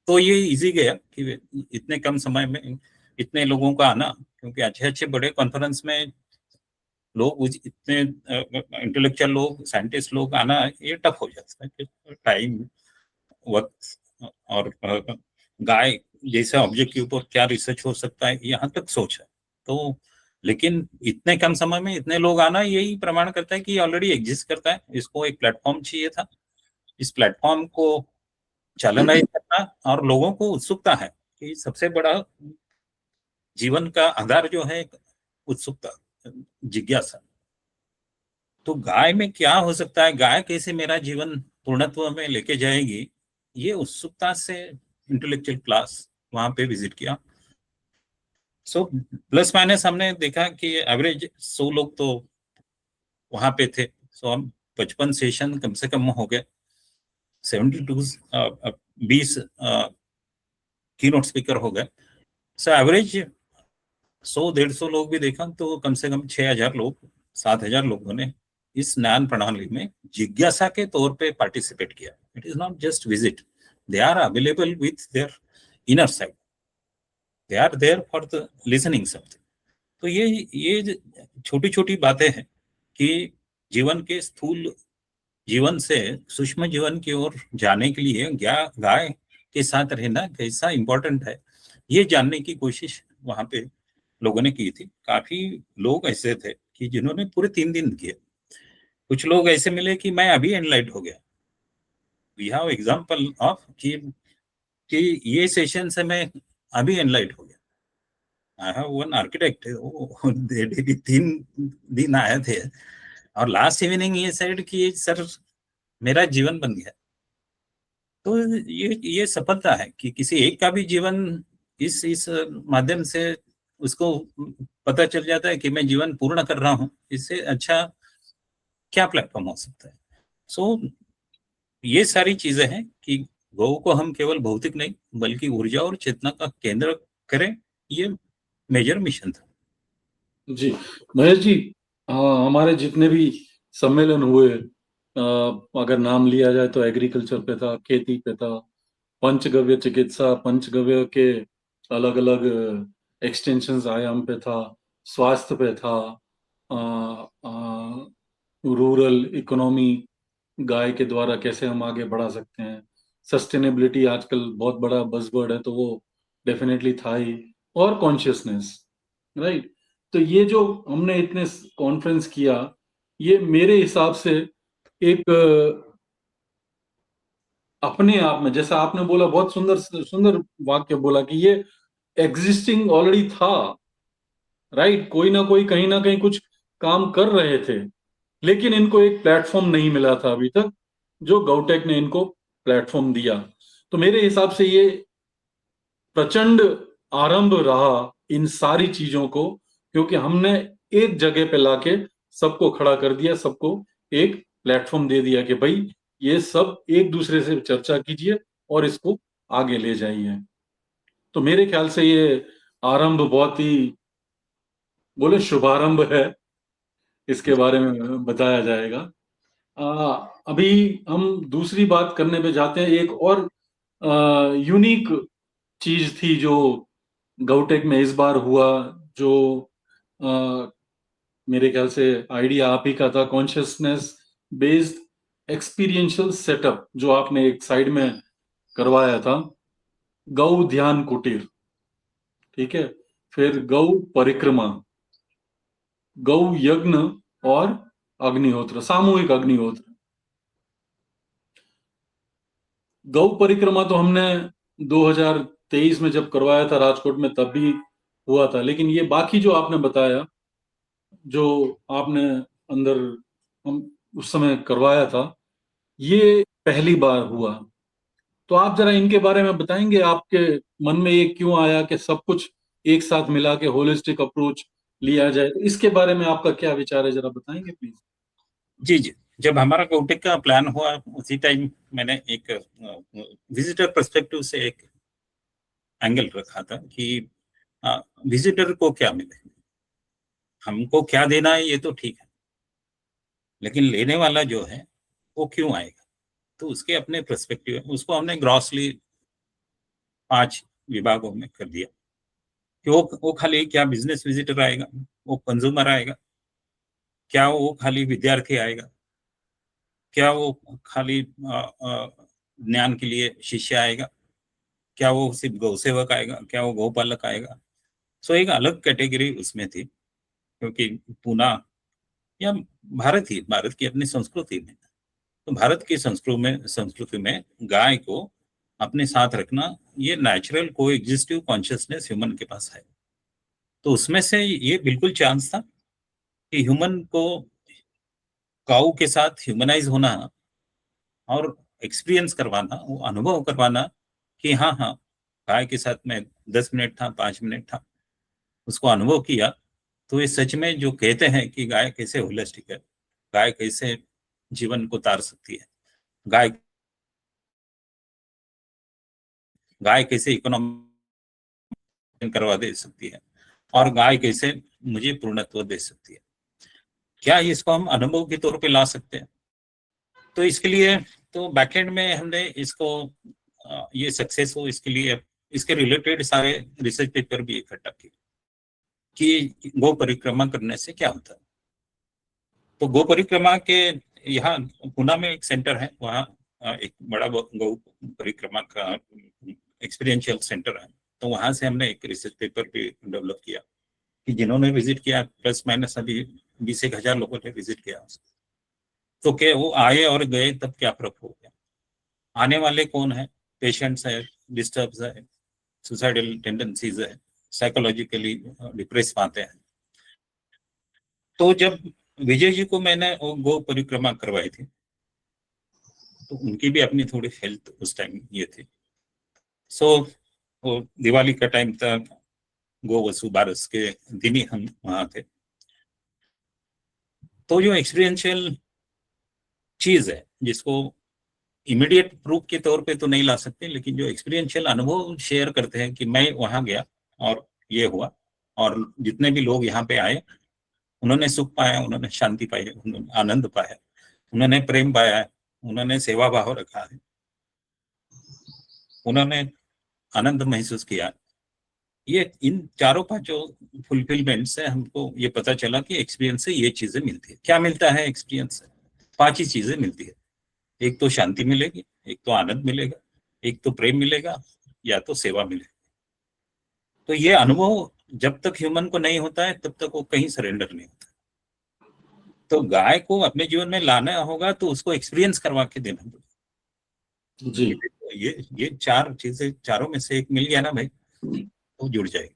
तो ये इजी गया कि इतने कम समय में इतने लोगों का आना, क्योंकि अच्छे अच्छे बड़े कॉन्फ्रेंस में लोग, इतने इंटेलेक्चुअल लोग, साइंटिस्ट लोग आना, ये टफ हो जाता है। टाइम, वक्त और गाय जैसे ऑब्जेक्ट के ऊपर क्या रिसर्च हो सकता है, यहाँ तक सोच है। तो लेकिन इतने कम समय में इतने लोग आना, यही प्रमाण करता है कि ऑलरेडी एग्जिस्ट करता है। इसको एक प्लेटफॉर्म चाहिए था, इस प्लेटफॉर्म को चालनाई करना, और लोगों को उत्सुकता है कि सबसे बड़ा जीवन का आधार जो है उत्सुकता, जिज्ञासा। तो गाय में क्या हो सकता है, गाय कैसे मेरा जीवन पूर्णत्व में लेके जाएगी, ये उत्सुकता से इंटेलेक्चुअल क्लास वहां पे विजिट किया। सो प्लस माइनस हमने देखा कि एवरेज 100 लोग तो वहां पे थे। सो हम 55 सेशन कम से कम हो गए। 72 20 की नोट स्पीकर हो गए। सो एवरेज 100-150 लोग भी देखा तो कम से कम 6,000 लोग, 7,000 लोगों ने इस ज्ञान प्रणाली में जिज्ञासा के तौर पे पार्टिसिपेट किया। It is not just visit, they are available with their inner side, they are there for the listening something. तो ये छोटी छोटी बातें हैं कि जीवन के स्थूल जीवन से सूक्ष्म जीवन की ओर जाने के लिए गाय के साथ रहना कैसा इंपॉर्टेंट है, ये जानने की कोशिश वहां पे लोगों ने की थी। काफी लोग ऐसे थे कि जिन्होंने पूरे 3 दिन किए। कुछ लोग ऐसे मिले कि मैं अभी एनलाइट हो गया। वी हैव एग्जांपल ऑफ कि ये सेशन से मैं अभी एनलाइट हो गया। आई हैव वन आर्किटेक्ट, वो डेली 3 दिन आए थे, और लास्ट इवनिंग ये सेड कि सर मेरा जीवन बन गया। तो ये सफलता है कि किसी एक का भी जीवन इस माध्यम से उसको पता चल जाता है कि मैं जीवन पूर्ण कर रहा हूँ, इससे अच्छा क्या प्लेटफॉर्म हो सकता है। सो ये सारी चीजें हैं कि गौ को हम केवल भौतिक नहीं बल्कि ऊर्जा और चेतना का केंद्र करें, ये मेजर मिशन था। जी महेश जी, हमारे जितने भी सम्मेलन हुए, अगर नाम लिया जाए तो एग्रीकल्चर पे था, खेती पे था, पंचगव्य चिकित्सा, पंचगव्य के अलग अलग एक्सटेंशंस आयाम पे था, स्वास्थ्य पे था, रूरल इकोनॉमी, गाय के द्वारा कैसे हम आगे बढ़ा सकते हैं, सस्टेनेबिलिटी आजकल बहुत बड़ा बज़वर्ड है तो वो डेफिनेटली था ही, और कॉन्शियसनेस, राइट। तो ये जो हमने इतने कॉन्फ्रेंस किया, ये मेरे हिसाब से एक अपने आप में, जैसा आपने बोला, बहुत सुंदर सुंदर वाक्य बोला कि ये एग्जिस्टिंग ऑलरेडी था, राइट। कोई ना कोई कहीं ना कहीं कुछ काम कर रहे थे, लेकिन इनको एक प्लेटफॉर्म नहीं मिला था अभी तक, जो गौटेक ने इनको प्लेटफॉर्म दिया। तो मेरे हिसाब से ये प्रचंड आरंभ रहा इन सारी चीजों को, क्योंकि हमने एक जगह पे लाके सबको खड़ा कर दिया, सबको एक प्लेटफॉर्म दे दिया कि भाई ये सब एक दूसरे से चर्चा कीजिए और इसको आगे ले जाइए। तो मेरे ख्याल से ये आरंभ बहुत ही, बोले शुभारंभ है, इसके बारे में बताया जाएगा। अभी हम दूसरी बात करने पे जाते हैं। एक और यूनिक चीज थी जो गौटेक में इस बार हुआ, जो आ, मेरे ख्याल से आइडिया आप ही का था, कॉन्शियसनेस बेस्ड एक्सपीरियंशियल सेटअप, जो आपने एक साइड में करवाया था, गौ ध्यान कुटीर, ठीक है, फिर गौ परिक्रमा, गौ यज्ञ और अग्निहोत्र, सामूहिक अग्निहोत्र। गौ परिक्रमा तो हमने 2023 में जब करवाया था राजकोट में तब भी हुआ था, लेकिन ये बाकी जो आपने बताया, जो आपने अंदर हम उस समय करवाया था, ये पहली बार हुआ। तो आप जरा इनके बारे में बताएंगे, आपके मन में ये क्यों आया कि सब कुछ एक साथ मिला के होलिस्टिक अप्रोच लिया जाए? तो इसके बारे में आपका क्या विचार है, जरा बताएंगे प्लीज। जी जी, जब हमारा गौटेक का प्लान हुआ उसी टाइम मैंने एक विजिटर पर्सपेक्टिव से एक एंगल रखा था कि विजिटर को क्या मिले, हमको क्या देना है ये तो ठीक है, लेकिन लेने वाला जो है वो क्यों आएगा। तो उसके अपने पर्सपेक्टिव है, उसको हमने ग्रॉसली 5 विभागों में कर दिया कि वो खाली क्या बिजनेस विजिटर आएगा, वो कंज्यूमर आएगा, क्या वो खाली विद्यार्थी आएगा, क्या वो खाली ज्ञान के लिए शिष्य आएगा, क्या वो सिर्फ गौ सेवक आएगा, क्या वो गौपालक आएगा। सो एक अलग कैटेगरी उसमें थी, क्योंकि पूना या भारत की अपनी संस्कृति में, तो भारत की संस्कृति में गाय को अपने साथ रखना ये नेचुरल को एग्जिस्टिव कॉन्शियसनेस ह्यूमन के पास है। तो उसमें से ये बिल्कुल चांस था कि ह्यूमन को काऊ के साथ ह्यूमनाइज होना और एक्सपीरियंस करवाना, वो अनुभव करवाना कि हाँ हाँ गाय के साथ में 10 मिनट था, 5 मिनट था, उसको अनुभव किया। तो ये सच में जो कहते हैं कि गाय कैसे होलिस्टिक है, गाय कैसे जीवन को तार सकती है, गाय गाय कैसे इकोनॉमी करवा दे सकती है, और गाय कैसे मुझे पूर्णत्व दे सकती है, क्या इसको हम अनुभव के तौर पे ला सकते हैं। तो इसके लिए तो बैकएंड में हमने इसको ये सक्सेस हो इसके लिए इसके रिलेटेड सारे रिसर्च पेपर भी इकट्ठा किए कि गो परिक्रमा करने से क्या होता है। तो गो परिक्रमा के यहाँ पुणे में एक सेंटर है, वहाँ एक बड़ा गौ परिक्रमा का एक्सपीरियंशियल सेंटर है। तो वहां से हमने एक रिसर्च पेपर भी डेवलप किया कि जिन्होंने विजिट किया प्लस माइनस अभी 20,000 लोगों ने विजिट किया, तो क्या वो आए और गए तब क्या फर्क हो गया, आने वाले कौन है, पेशेंट्स है, डिस्टर्ब्स है, सुसाइडल टेंडेंसीज है, साइकोलॉजिकली डिप्रेस पाते हैं। तो जब विजय जी को मैंने गो परिक्रमा करवाई थी तो उनकी भी अपनी थोड़ी हेल्थ उस टाइम ये थी। सो वो दिवाली का टाइम था, गो वसु बारस के दिन ही हम वहां थे। तो जो एक्सपीरियंशियल चीज है जिसको इमीडिएट प्रूफ के तौर पे तो नहीं ला सकते, लेकिन जो एक्सपीरियंशियल अनुभव शेयर करते हैं कि मैं वहां गया और ये हुआ, और जितने भी लोग यहाँ पे आए उन्होंने सुख पाया, उन्होंने शांति पाई, उन्होंने आनंद पाया, उन्होंने प्रेम पाया है, उन्होंने सेवा भाव रखा है, उन्होंने आनंद महसूस किया। ये इन चारों पांचों फुलफिलमेंट से हमको ये पता चला कि एक्सपीरियंस से ये चीजें मिलती है। क्या मिलता है एक्सपीरियंस से? 5 ही चीजें मिलती है। एक तो शांति मिलेगी, एक तो आनंद मिलेगा, एक तो प्रेम मिलेगा, या तो सेवा मिलेगी। तो ये अनुभव जब तक ह्यूमन को नहीं होता है तब तक वो कहीं सरेंडर नहीं होता। तो गाय को अपने जीवन में लाना होगा तो उसको एक्सपीरियंस करवा के देना पड़ेगा जी। ये 4 चीजें, चारों में से एक मिल गया ना भाई तो जुड़ जाएगी।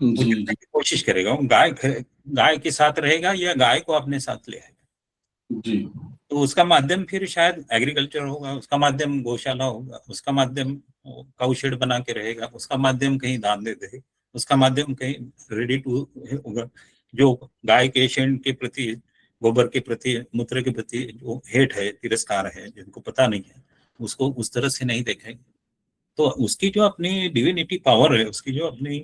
वो जी जितने जी की कोशिश करेगा, वो गाय के साथ रहेगा या गाय को अपने साथ ले आएगा। जी तो उसका माध्यम फिर शायद एग्रीकल्चर होगा, उसका माध्यम गौशाला होगा, उसका माध्यम काऊ शेड बना के रहेगा, उसका माध्यम कहीं दान दे दे, उसका माध्यम कहीं रेडी टू होगा। जो गाय के शेण के प्रति, गोबर के प्रति, मूत्र के प्रति जो हेट है, तिरस्कार है, जिनको पता नहीं है, उसको उस तरह से नहीं देखेंगे। तो उसकी जो अपनी डिविनिटी पावर है, उसकी जो अपनी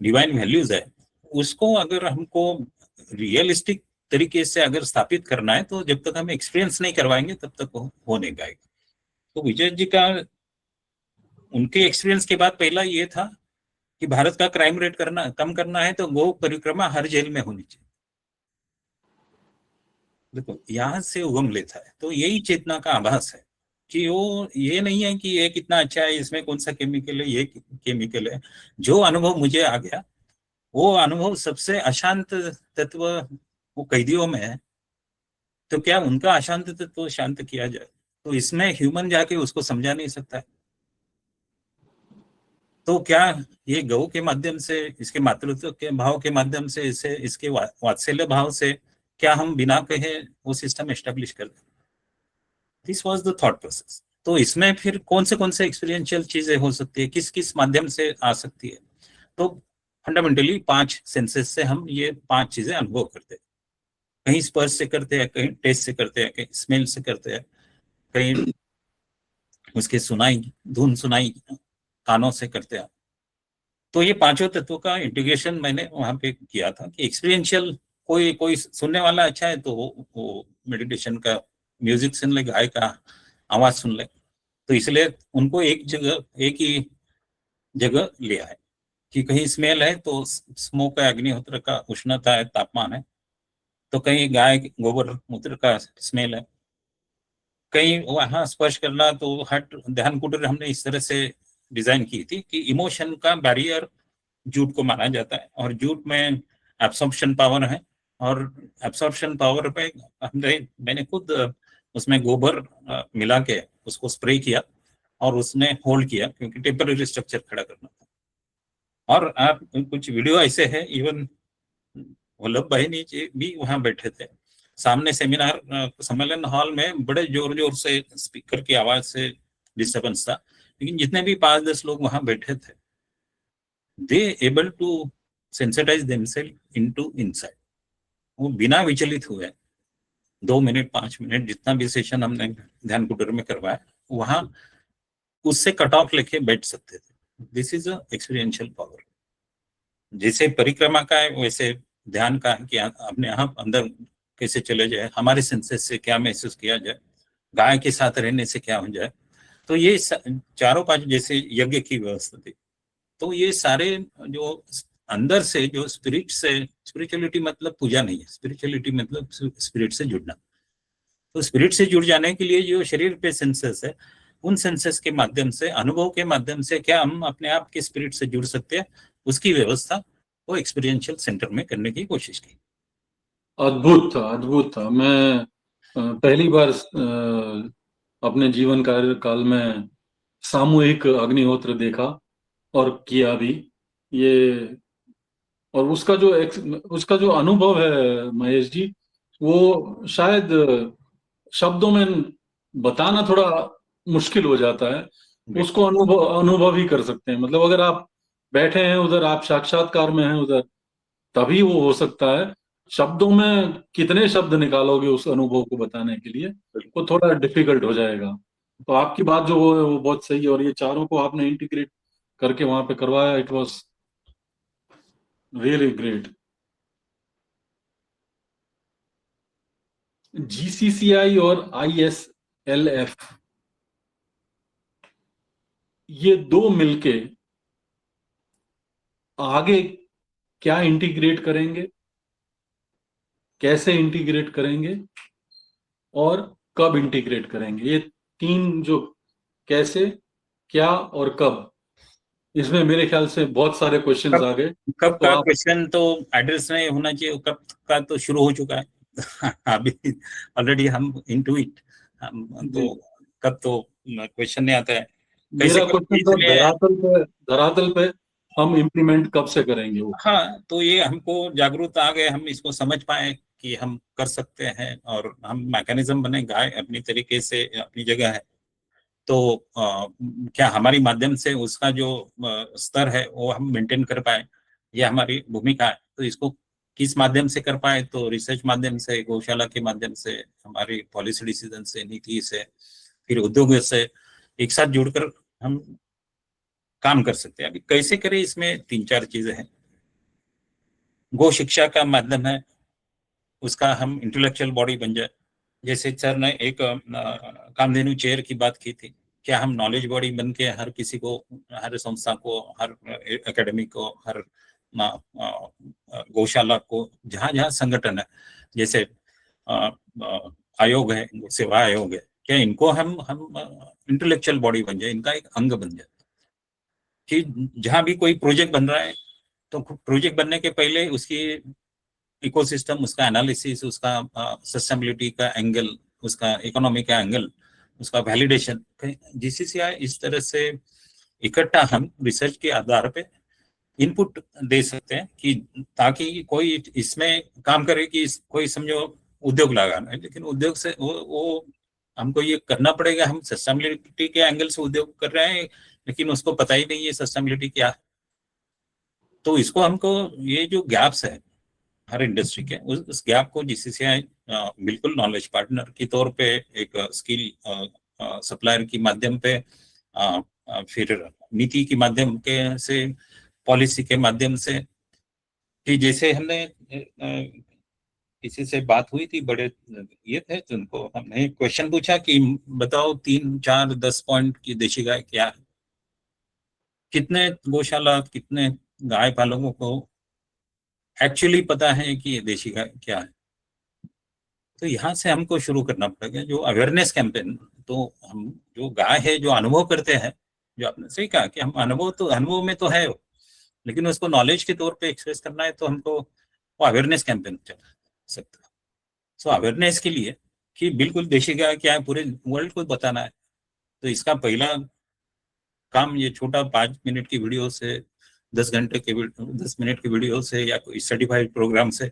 डिवाइन वैल्यूज है, उसको अगर हमको रियलिस्टिक तरीके से अगर स्थापित करना है तो जब तक हम एक्सपीरियंस नहीं करवाएंगे तब तक हो नहीं पाएगा। तो विजय जी का उनके एक्सपीरियंस के बाद पहला ये था कि भारत का क्राइम रेट कम करना है तो गो परिक्रमा हर जेल में होनी चाहिए। देखो यहां से उगम लेता है। तो यही चेतना का आभास है कि वो ये नहीं है कि ये कितना अच्छा है, इसमें कौन सा केमिकल है, ये केमिकल है। जो अनुभव मुझे आ गया वो अनुभव सबसे अशांत तत्व वो कैदियों में है, तो क्या उनका अशांत तत्व शांत किया जाए? तो इसमें ह्यूमन जाके उसको समझा नहीं सकता है। तो क्या ये गौ के माध्यम से, इसके मातृत्व के भाव के माध्यम से, इसे इसके वात्सल्य भाव से क्या हम बिना कहे वो सिस्टम एस्टेब्लिश कर दें? This was the thought process. तो इसमें फिर कौन से एक्सपीरियंशियल चीजें हो सकती है, किस किस माध्यम से आ सकती है? तो फंडामेंटली 5 सेंसेस से हम ये 5 चीजें अनुभव करते हैं। कहीं स्पर्श से करते हैं, कहीं टेस्ट से करते हैं, कहीं स्मेल से करते हैं, कहीं उसके धुन सुनाई कानों से करते हैं। तो ये 5 तत्वों का इंटीग्रेशन मैंने वहां पे किया था कि एक्सपीरियंशियल कोई सुनने वाला अच्छा है तो वो मेडिटेशन का म्यूजिक सुन ले, गाय का आवाज सुन ले। तो इसलिए उनको एक ही जगह लिया है कि कहीं स्मेल है तो स्मोक का, अग्निहोत्र का उष्णता है, तापमान है। तो कहीं गाय गोबर मूत्र का स्मेल है, कहीं वहां स्पर्श करना तो हट ध्यान कुटीर हमने इस तरह से डिजाइन की थी कि इमोशन का बैरियर जूट को माना जाता है, और जूट में एब्सॉर्प्शन पावर है, और एब्सॉर्प्शन पावर पे मैंने खुद उसमें गोबर मिला के उसको स्प्रे किया और उसने होल्ड किया, क्योंकि टेम्पररी स्ट्रक्चर खड़ा करना था। और आप कुछ वीडियो ऐसे है, इवन वल्लभ भाई जी भी वहां बैठे थे सामने सेमिनार सम्मेलन हॉल में, बड़े जोर जोर से स्पीकर की आवाज से डिस्टर्बेंस था, लेकिन जितने भी 5-10 लोग वहां बैठे थे they able to sensitise themselves into inside. वो बिना विचलित हुए 2 मिनट 5 मिनट जितना भी सेशन हमने ध्यान कुटीर में करवाया, वहां उससे कट ऑफ लेके बैठ सकते थे। This is a experiential power. जैसे परिक्रमा का है वैसे ध्यान का है कि अपने आप अंदर कैसे चले जाए, हमारे सेंसेस से क्या महसूस किया जाए, गाय के साथ रहने से क्या हो जाए। तो ये 4-5 जैसे यज्ञ की व्यवस्था थी। तो ये सारे जो अंदर से जो स्पिरिट से, स्पिरिचुअलिटी मतलब पूजा नहीं है, स्पिरिचुअलिटी मतलब स्पिरिट से जुड़ना। तो स्पिरिट से जुड़ जाने के लिए जो शरीर पे सेंसेस है, उन सेंसेस के माध्यम से, अनुभव के माध्यम से क्या हम अपने आप के स्पिरिट से जुड़ सकते हैं, उसकी व्यवस्था वो एक्सपीरियंशियल सेंटर में करने की कोशिश की। अद्भुत था, अद्भुत था। मैं पहली बार अपने जीवन काल में सामूहिक अग्निहोत्र देखा, और किया भी ये। और उसका जो अनुभव है महेश जी, वो शायद शब्दों में बताना थोड़ा मुश्किल हो जाता है। उसको अनुभव अनुभव ही कर सकते हैं। मतलब अगर आप बैठे हैं उधर, आप साक्षात्कार में हैं उधर, तभी वो हो सकता है। शब्दों में कितने शब्द निकालोगे उस अनुभव को बताने के लिए, वो थोड़ा डिफिकल्ट हो जाएगा। तो आपकी बात जो वो है वो बहुत सही है, और ये चारों को आपने इंटीग्रेट करके वहां पे करवाया, it was really great. GCCI और आईएसएलएफ, ये दो मिलके आगे क्या इंटीग्रेट करेंगे, कैसे इंटीग्रेट करेंगे, और कब इंटीग्रेट करेंगे, ये तीन जो कैसे, क्या और कब, इसमें मेरे ख्याल से बहुत सारे क्वेश्चंस आ गए। कब तो का आप क्वेश्चन तो एड्रेस नहीं होना चाहिए, कब का तो शुरू हो चुका है। अभी ऑलरेडी हम इनटू इट, हम जी, तो कब तो क्वेश्चन नहीं आता है, कैसे मेरा करेंगे क्वेश्चन था इसलिए। धरातल पे हम इम्प्लीमेंट कब से करेंगे वो। हाँ, तो ये हमको जागरूकता आ गए, हम इसको समझ पाए कि हम कर सकते हैं, और हम मैकेनिज्म बने, गाय अपनी तरीके से अपनी जगह है। तो क्या हमारी माध्यम से उसका जो स्तर है वो हम मेंटेन कर पाए, ये हमारी भूमिका है। तो इसको किस माध्यम से कर पाए, तो रिसर्च माध्यम से, गौशाला के माध्यम से, हमारी पॉलिसी डिसीजन से, नीति से, फिर उद्योग से एक साथ जुड़कर हम काम कर सकते हैं। अभी कैसे करें, इसमें तीन चार चीजें हैं। गो शिक्षा का माध्यम है, उसका हम इंटेलेक्चुअल बॉडी बन जाए। जैसे सर ने एक कामधेनु चेयर की बात की थी, क्या हम नॉलेज बॉडी बन के हर किसी को, हर संस्था को, हर एकेडमी को, हर गौशाला को, जहाँ जहाँ संगठन है, जैसे आयोग है, सेवा आयोग है, क्या इनको हम इंटेलेक्चुअल बॉडी बन जाए, इनका एक अंग बन जाए, कि जहाँ भी कोई प्रोजेक्ट बन रहा है, तो प्रोजेक्ट बनने के पहले उसकी इकोसिस्टम, उसका एनालिसिस, उसका सस्टेनेबिलिटी का एंगल, उसका इकोनॉमी का एंगल, उसका वैलिडेशन, जीसीसीआई इस तरह से इकट्ठा हम रिसर्च के आधार पे इनपुट दे सकते हैं, कि ताकि कोई इसमें काम करे, कि कोई समझो उद्योग लगाना है, लेकिन उद्योग से वो हमको ये करना पड़ेगा, हम सस्टेनेबिलिटी के एंगल से उद्योग कर रहे हैं, लेकिन उसको पता ही नहीं है सस्टेनेबिलिटी क्या है। तो इसको हमको, ये जो गैप्स है हर इंडस्ट्री के, उस गैप को जीसीसीआई बिल्कुल नॉलेज पार्टनर के तौर पे, एक स्किल सप्लायर की माध्यम पे, फिर नीति के माध्यम के से, पॉलिसी के माध्यम से, कि जैसे हमने किसी से बात हुई थी, बड़े ये थे, तो उनको हमने क्वेश्चन पूछा कि बताओ 3 4 10 पॉइंट की देशी गाय क्या है, कितने गौशाला, कितने गाय पालकों को एक्चुअली पता है कि ये देशी गाय क्या है। तो यहाँ से हमको शुरू करना पड़ेगा जो अवेयरनेस कैंपेन। तो हम जो गाय है, जो अनुभव करते हैं, जो आपने सही कहा कि हम अनुभव में तो है वो, लेकिन उसको नॉलेज के तौर पे एक्सप्रेस करना है, तो हमको वो अवेयरनेस कैंपेन चला सकता है। सो अवेयरनेस के लिए, कि बिल्कुल देशी गाय क्या है पूरे वर्ल्ड को बताना है, तो इसका पहला काम ये छोटा 5 मिनट की वीडियो से, 10 मिनट की वीडियो से, या कोई सर्टिफाइड प्रोग्राम से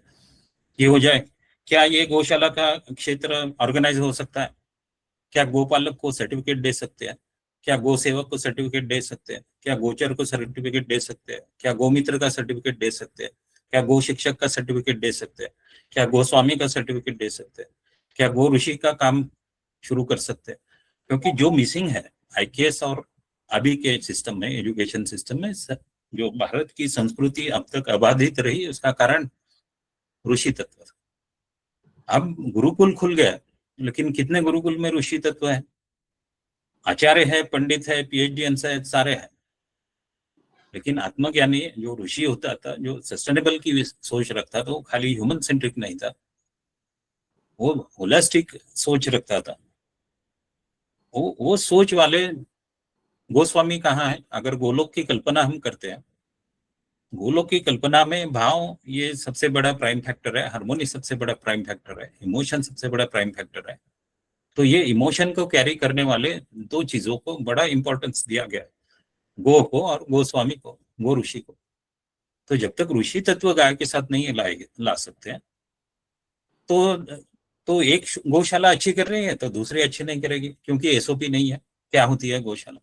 ये हो जाए। क्या ये गौशाला का क्षेत्र ऑर्गेनाइज हो सकता है? क्या गोपालक को सर्टिफिकेट दे सकते हैं? क्या गो सेवक को सर्टिफिकेट दे सकते हैं? क्या गोचर को सर्टिफिकेट दे सकते हैं? क्या गोमित्र का सर्टिफिकेट दे सकते हैं? क्या गो शिक्षक का सर्टिफिकेट दे सकते हैं? क्या गोस्वामी का सर्टिफिकेट दे सकते हैं? क्या गो ऋषि का काम शुरू कर सकते हैं? क्योंकि जो मिसिंग है आईकेएस और अभी के सिस्टम में, एजुकेशन सिस्टम में, जो भारत की संस्कृति अब तक अबाधित रही, उसका कारण ऋषि तत्व। अब गुरुकुल खुल गया, लेकिन कितने गुरुकुल में ऋषि तत्व है? आचार्य है, पंडित है, पीएचडी है, सारे हैं, लेकिन आत्मज्ञानी जो ऋषि होता था, जो सस्टेनेबल की सोच रखता था, वो खाली ह्यूमन सेंट्रिक नहीं था, वो होलिस्टिक सोच रखता था। वो सोच वाले गोस्वामी कहाँ है? अगर गोलोक की कल्पना हम करते हैं, गोलोक की कल्पना में भाव ये सबसे बड़ा प्राइम फैक्टर है, हार्मोनी सबसे बड़ा प्राइम फैक्टर है, इमोशन सबसे बड़ा प्राइम फैक्टर है। तो ये इमोशन को कैरी करने वाले दो चीजों को बड़ा इंपॉर्टेंस दिया गया है। गो को और गोस्वामी को, गो ऋषि को। तो जब तक ऋषि तत्व गाय के साथ नहीं ला सकते हैं, तो एक गौशाला अच्छी कर रही है तो दूसरी अच्छी नहीं करेगी, क्योंकि एसओपी नहीं है क्या होती है गौशाला।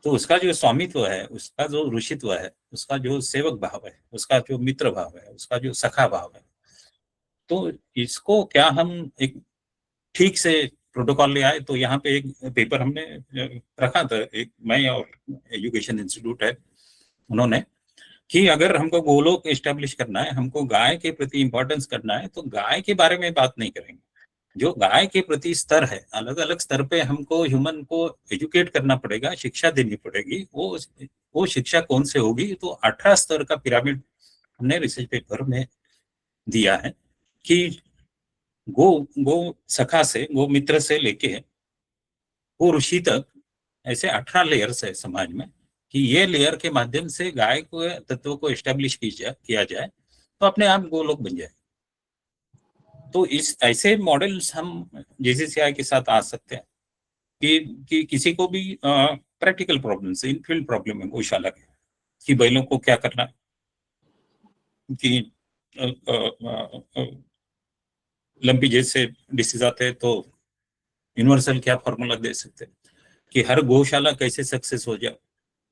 तो उसका जो स्वामित्व है, उसका जो ऋषित्व है, उसका जो सेवक भाव है, उसका जो मित्र भाव है, उसका जो सखा भाव है, तो इसको क्या हम एक ठीक से प्रोटोकॉल ले आए। तो यहाँ पे एक पेपर हमने रखा था, एक मैं और एजुकेशन इंस्टीट्यूट है उन्होंने, कि अगर हमको गोलोक एस्टेब्लिश करना है, हमको गाय के प्रति इंपॉर्टेंस करना है, तो गाय के बारे में बात नहीं करेंगे। जो गाय के प्रति स्तर है, अलग अलग स्तर पे हमको ह्यूमन को एजुकेट करना पड़ेगा, शिक्षा देनी पड़ेगी। वो शिक्षा कौन से होगी? तो 18 स्तर का पिरामिड हमने रिसर्च पेपर में दिया है कि गो गो सखा से, गो मित्र से लेके गो ऋषि तक, ऐसे 18 लेयर्स है समाज में, कि ये लेयर के माध्यम से गाय को तत्व को एस्टेब्लिश किया जाए तो अपने आप गोलोक बन जाए। तो इस ऐसे मॉडल्स हम जेसीसीआई के साथ आ सकते हैं कि किसी को भी प्रैक्टिकल प्रॉब्लम्स, इनफील्ड प्रॉब्लम है गौशाला के, कि बैलों को क्या करना, कि लंपी जैसे डिसीज आते हैं तो यूनिवर्सल क्या फॉर्मूला दे सकते हैं, कि हर गौशाला कैसे सक्सेस हो जाए,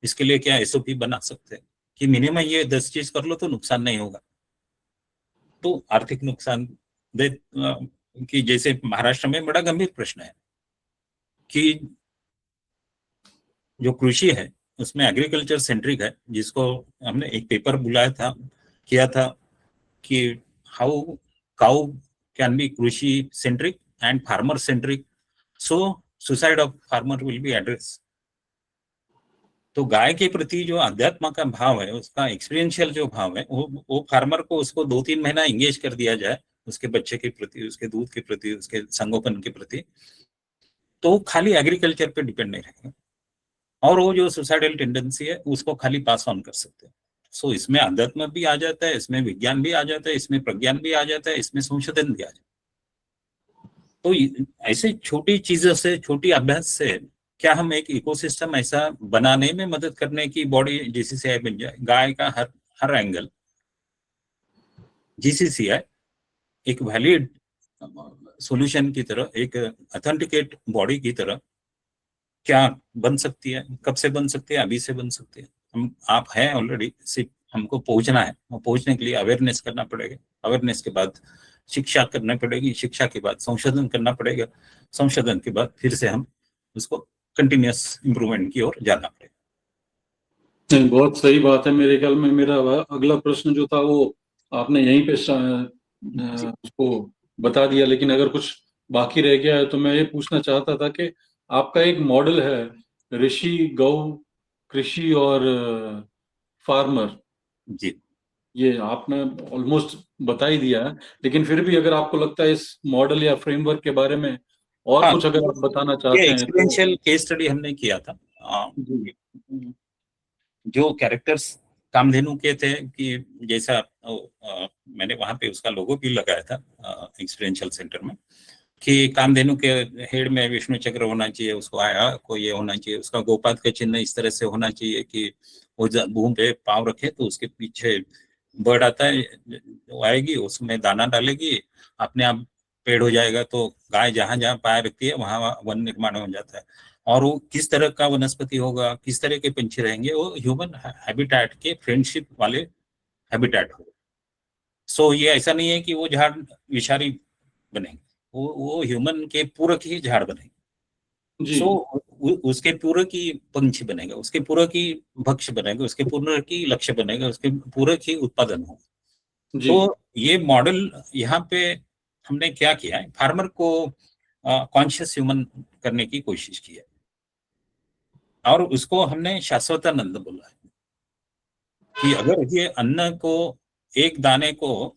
इसके लिए क्या एसओपी बना सकते हैं कि मिनिमम ये 10 चीज कर लो तो नुकसान नहीं होगा। तो आर्थिक नुकसान दे कि जैसे महाराष्ट्र में बड़ा गंभीर प्रश्न है कि जो कृषि है उसमें एग्रीकल्चर सेंट्रिक है, जिसको हमने एक पेपर बुलाया था, किया था, कि हाउ काउ कैन बी कृषि centric and farmer centric, so suicide of farmer will be address. तो गाय के प्रति जो अध्यात्म का भाव है, उसका एक्सपीरियंशियल जो भाव है, वो फार्मर को, उसको 2-3 महीना इंगेज कर दिया जाए उसके बच्चे के प्रति, उसके दूध के प्रति, उसके संगोपन के प्रति, तो खाली एग्रीकल्चर पे डिपेंड नहीं रहेगा और वो जो सुसाइडल टेंडेंसी है उसको खाली पास ऑन कर सकते हैं। सो इसमें अध्यात्म भी आ जाता है, इसमें विज्ञान भी आ जाता है, इसमें प्रज्ञान भी आ जाता है, इसमें संशोधन भी आ जाता है। तो ऐसे छोटी चीजों से, छोटी अभ्यास से क्या हम एक इकोसिस्टम ऐसा बनाने में मदद करने की बॉडी जीसीसीआई बन जाए। गाय का हर हर एंगल जीसीसीआई एक वैलिड सॉल्यूशन की तरह, एक ऑथेंटिकेट बॉडी की तरह क्या बन सकती है, कब से बन सकती है, अभी से बन सकती है। हम आप हैं ऑलरेडी, सिर्फ हमको पहुंचना है, और पहुंचने के लिए अवेयरनेस करना पड़ेगा, अवेयरनेस के बाद शिक्षा करनी पड़ेगी, शिक्षा के बाद संशोधन करना पड़ेगा, संशोधन के बाद फिर से हम उसको कंटिन्यूअस इंप्रूवमेंट की ओर जाना पड़ेगा। नहीं, बहुत सही बात है। मेरे ख्याल में मेरा अगला प्रश्न जो था वो आपने यहीं पे उसको बता दिया, लेकिन अगर कुछ बाकी रह गया है तो मैं ये पूछना चाहता था कि आपका एक मॉडल है ऋषि, गौ, कृषि और फार्मर, जी ये आपने ऑलमोस्ट बता ही दिया है, लेकिन फिर भी अगर आपको लगता है इस मॉडल या फ्रेमवर्क के बारे में और हाँ, कुछ अगर आप बताना ये चाहते हैं तो। एक्सपीरियंशियल केस स्टडी हमने किया था। जी। जो कैरेक्टर्स कामधेनु के थे, कि जैसा मैंने वहां पे उसका लोगो भी लगाया था एक्सपीरियंशियल सेंटर में, कि कामधेनु के हेड में विष्णु चक्र होना चाहिए, उसको आया को ये होना चाहिए, उसका गोपाद का चिन्ह इस तरह से होना चाहिए कि वो भूमि पे पाँव रखे तो उसके पीछे बर्ड आता है, वो आएगी, उसमें दाना डालेगी, अपने आप पेड़ हो जाएगा। तो गाय जहां जहां पाए रखती है वहां वन निर्माण हो जाता है। और वो किस तरह का वनस्पति होगा, किस तरह के पंछी रहेंगे, वो ह्यूमन हैबिटेट के फ्रेंडशिप वाले हैबिटेट होगा। सो ये ऐसा नहीं है कि वो झाड़ विषारी बनेंगे, वो ह्यूमन के पूरक ही झाड़ बनेंगे। जी। सो उसके पूरक ही पंछी बनेगा, उसके पूरक ही भक्ष्य बनेगा, उसके पूरक ही लक्ष्य बनेगा, उसके पूरक ही उत्पादन होगा। जी। तो ये मॉडल यहाँ पे हमने क्या किया है, फार्मर को कॉन्शियस ह्यूमन करने की कोशिश की है, और उसको हमने शाश्वतानंद बोला है, कि अगर ये अन्न को, एक दाने को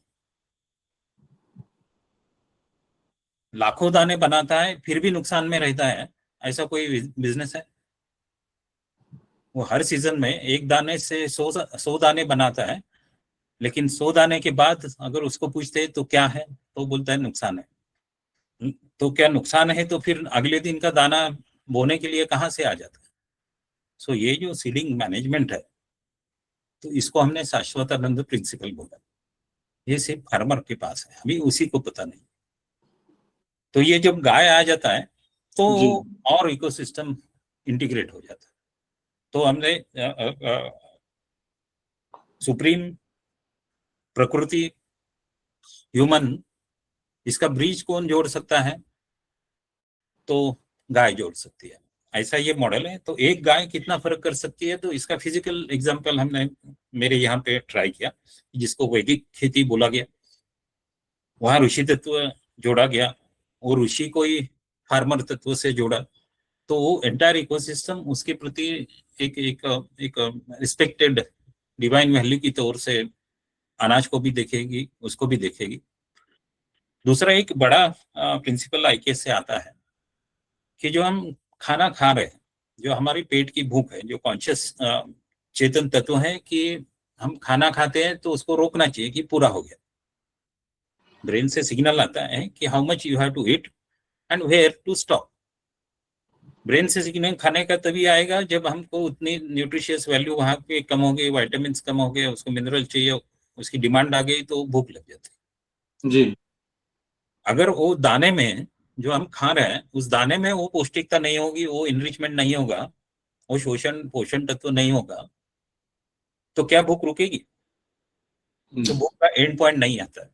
लाखों दाने बनाता है फिर भी नुकसान में रहता है, ऐसा कोई बिजनेस है? वो हर सीजन में एक दाने से 100 दाने बनाता है, लेकिन 100 दाने के बाद अगर उसको पूछते हैं तो क्या है, तो बोलता है नुकसान है। तो क्या नुकसान है, तो फिर अगले दिन का दाना बोने के लिए कहाँ से आ जाता है? सो ये जो सीडिंग मैनेजमेंट है, तो इसको हमने शाश्वतानंद प्रिंसिपल बोला। ये सिर्फ फार्मर के पास है, अभी उसी को पता नहीं। तो ये जब गाय आ जाता है तो और इकोसिस्टम इंटीग्रेट हो जाता है। तो हमने सुप्रीम, प्रकृति, ह्यूमन, इसका ब्रिज कौन जोड़ सकता है? तो गाय जोड़ सकती है। ऐसा ये मॉडल है। तो एक गाय कितना फर्क कर सकती है, तो इसका फिजिकल एग्जांपल हमने मेरे यहाँ पे ट्राई किया, जिसको वैदिक खेती बोला गया। वहां ऋषि तत्व जोड़ा गया और ऋषि को ही फार्मर तत्व से जोड़ा, तो वो एंटायर इकोसिस्टम उसके प्रति एक एक एक रिस्पेक्टेड डिवाइन वैल्यू की तौर से अनाज को भी देखेगी, उसको भी देखेगी। दूसरा एक बड़ा प्रिंसिपल आईके से आता है कि जो हम खाना खा रहे हैं, जो हमारी पेट की भूख है, जो कॉन्शियस चेतन तत्व है कि हम खाना खाते हैं तो उसको रोकना चाहिए कि पूरा हो गया। ब्रेन से सिग्नल आता है कि how much you have to eat and where to stop. Brain से सिग्नल खाने का तभी आएगा जब हमको उतनी न्यूट्रिशियस वैल्यू वहां पे कम हो गई, वाइटामिन कम हो गए, उसको मिनरल चाहिए, उसकी डिमांड आ गई तो भूख लग जाती जी। अगर वो दाने में जो हम खा रहे हैं, उस दाने में वो पौष्टिकता नहीं होगी, वो इनरिचमेंट नहीं होगा, वो पोषण तत्व नहीं होगा, तो क्या भूख रुकेगी? तो भूख का एंड पॉइंट नहीं आता है।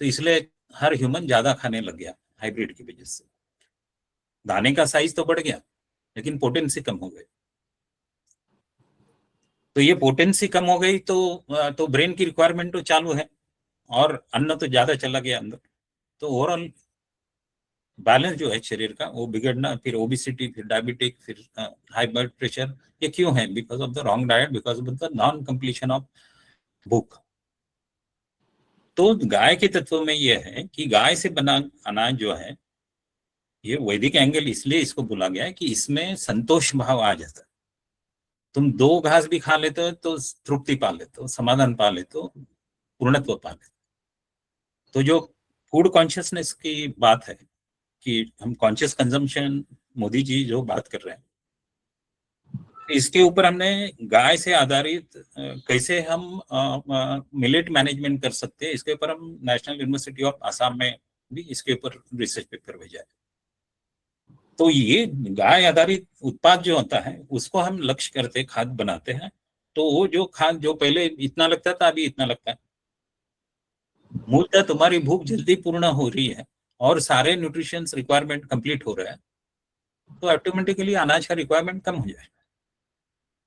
तो इसलिए हर ह्यूमन ज्यादा खाने लग गया हाइब्रिड की वजह से। दाने का साइज तो बढ़ गया लेकिन पोटेंसी कम हो गई। तो ये पोटेंसी कम हो गई तो ब्रेन की रिक्वायरमेंट तो चालू है और अन्न तो ज्यादा चला गया अंदर। तो ओवरऑल बैलेंस जो है शरीर का वो बिगड़ना, फिर ओबिसिटी, फिर डायबिटिक, फिर हाई ब्लड प्रेशर, ये क्यों है? Because of the wrong diet, because of the non completion of भूख। तो गाय के तत्व में ये है कि गाय से बना अनाज जो है, ये वैदिक एंगल इसलिए इसको बोला गया है कि इसमें संतोष भाव आ जाता है। तुम 2 घास भी खा लेते हो तो तृप्ति पा लेते हो, समाधान पा लेते हो, पूर्णत्व पा लेते हो। तो जो फूड कॉन्शियसनेस की बात है कि हम कॉन्शियस कंजम्पशन, मोदी जी जो बात कर रहे हैं, इसके ऊपर हमने गाय से आधारित कैसे हम मिलेट मैनेजमेंट कर सकते हैं, इसके ऊपर हम नेशनल यूनिवर्सिटी ऑफ आसाम में भी इसके ऊपर रिसर्च पेपर भेजा है। तो ये गाय आधारित उत्पाद जो होता है उसको हम लक्ष्य करते खाद बनाते हैं। तो वो जो खाद जो पहले इतना लगता था अभी इतना लगता है। मूलतः तुम्हारी भूख जल्दी पूर्ण हो रही है और सारे न्यूट्रिशंस रिक्वायरमेंट कंप्लीट हो रहा है, तो ऑटोमेटिकली अनाज का रिक्वायरमेंट कम हो जाएगा।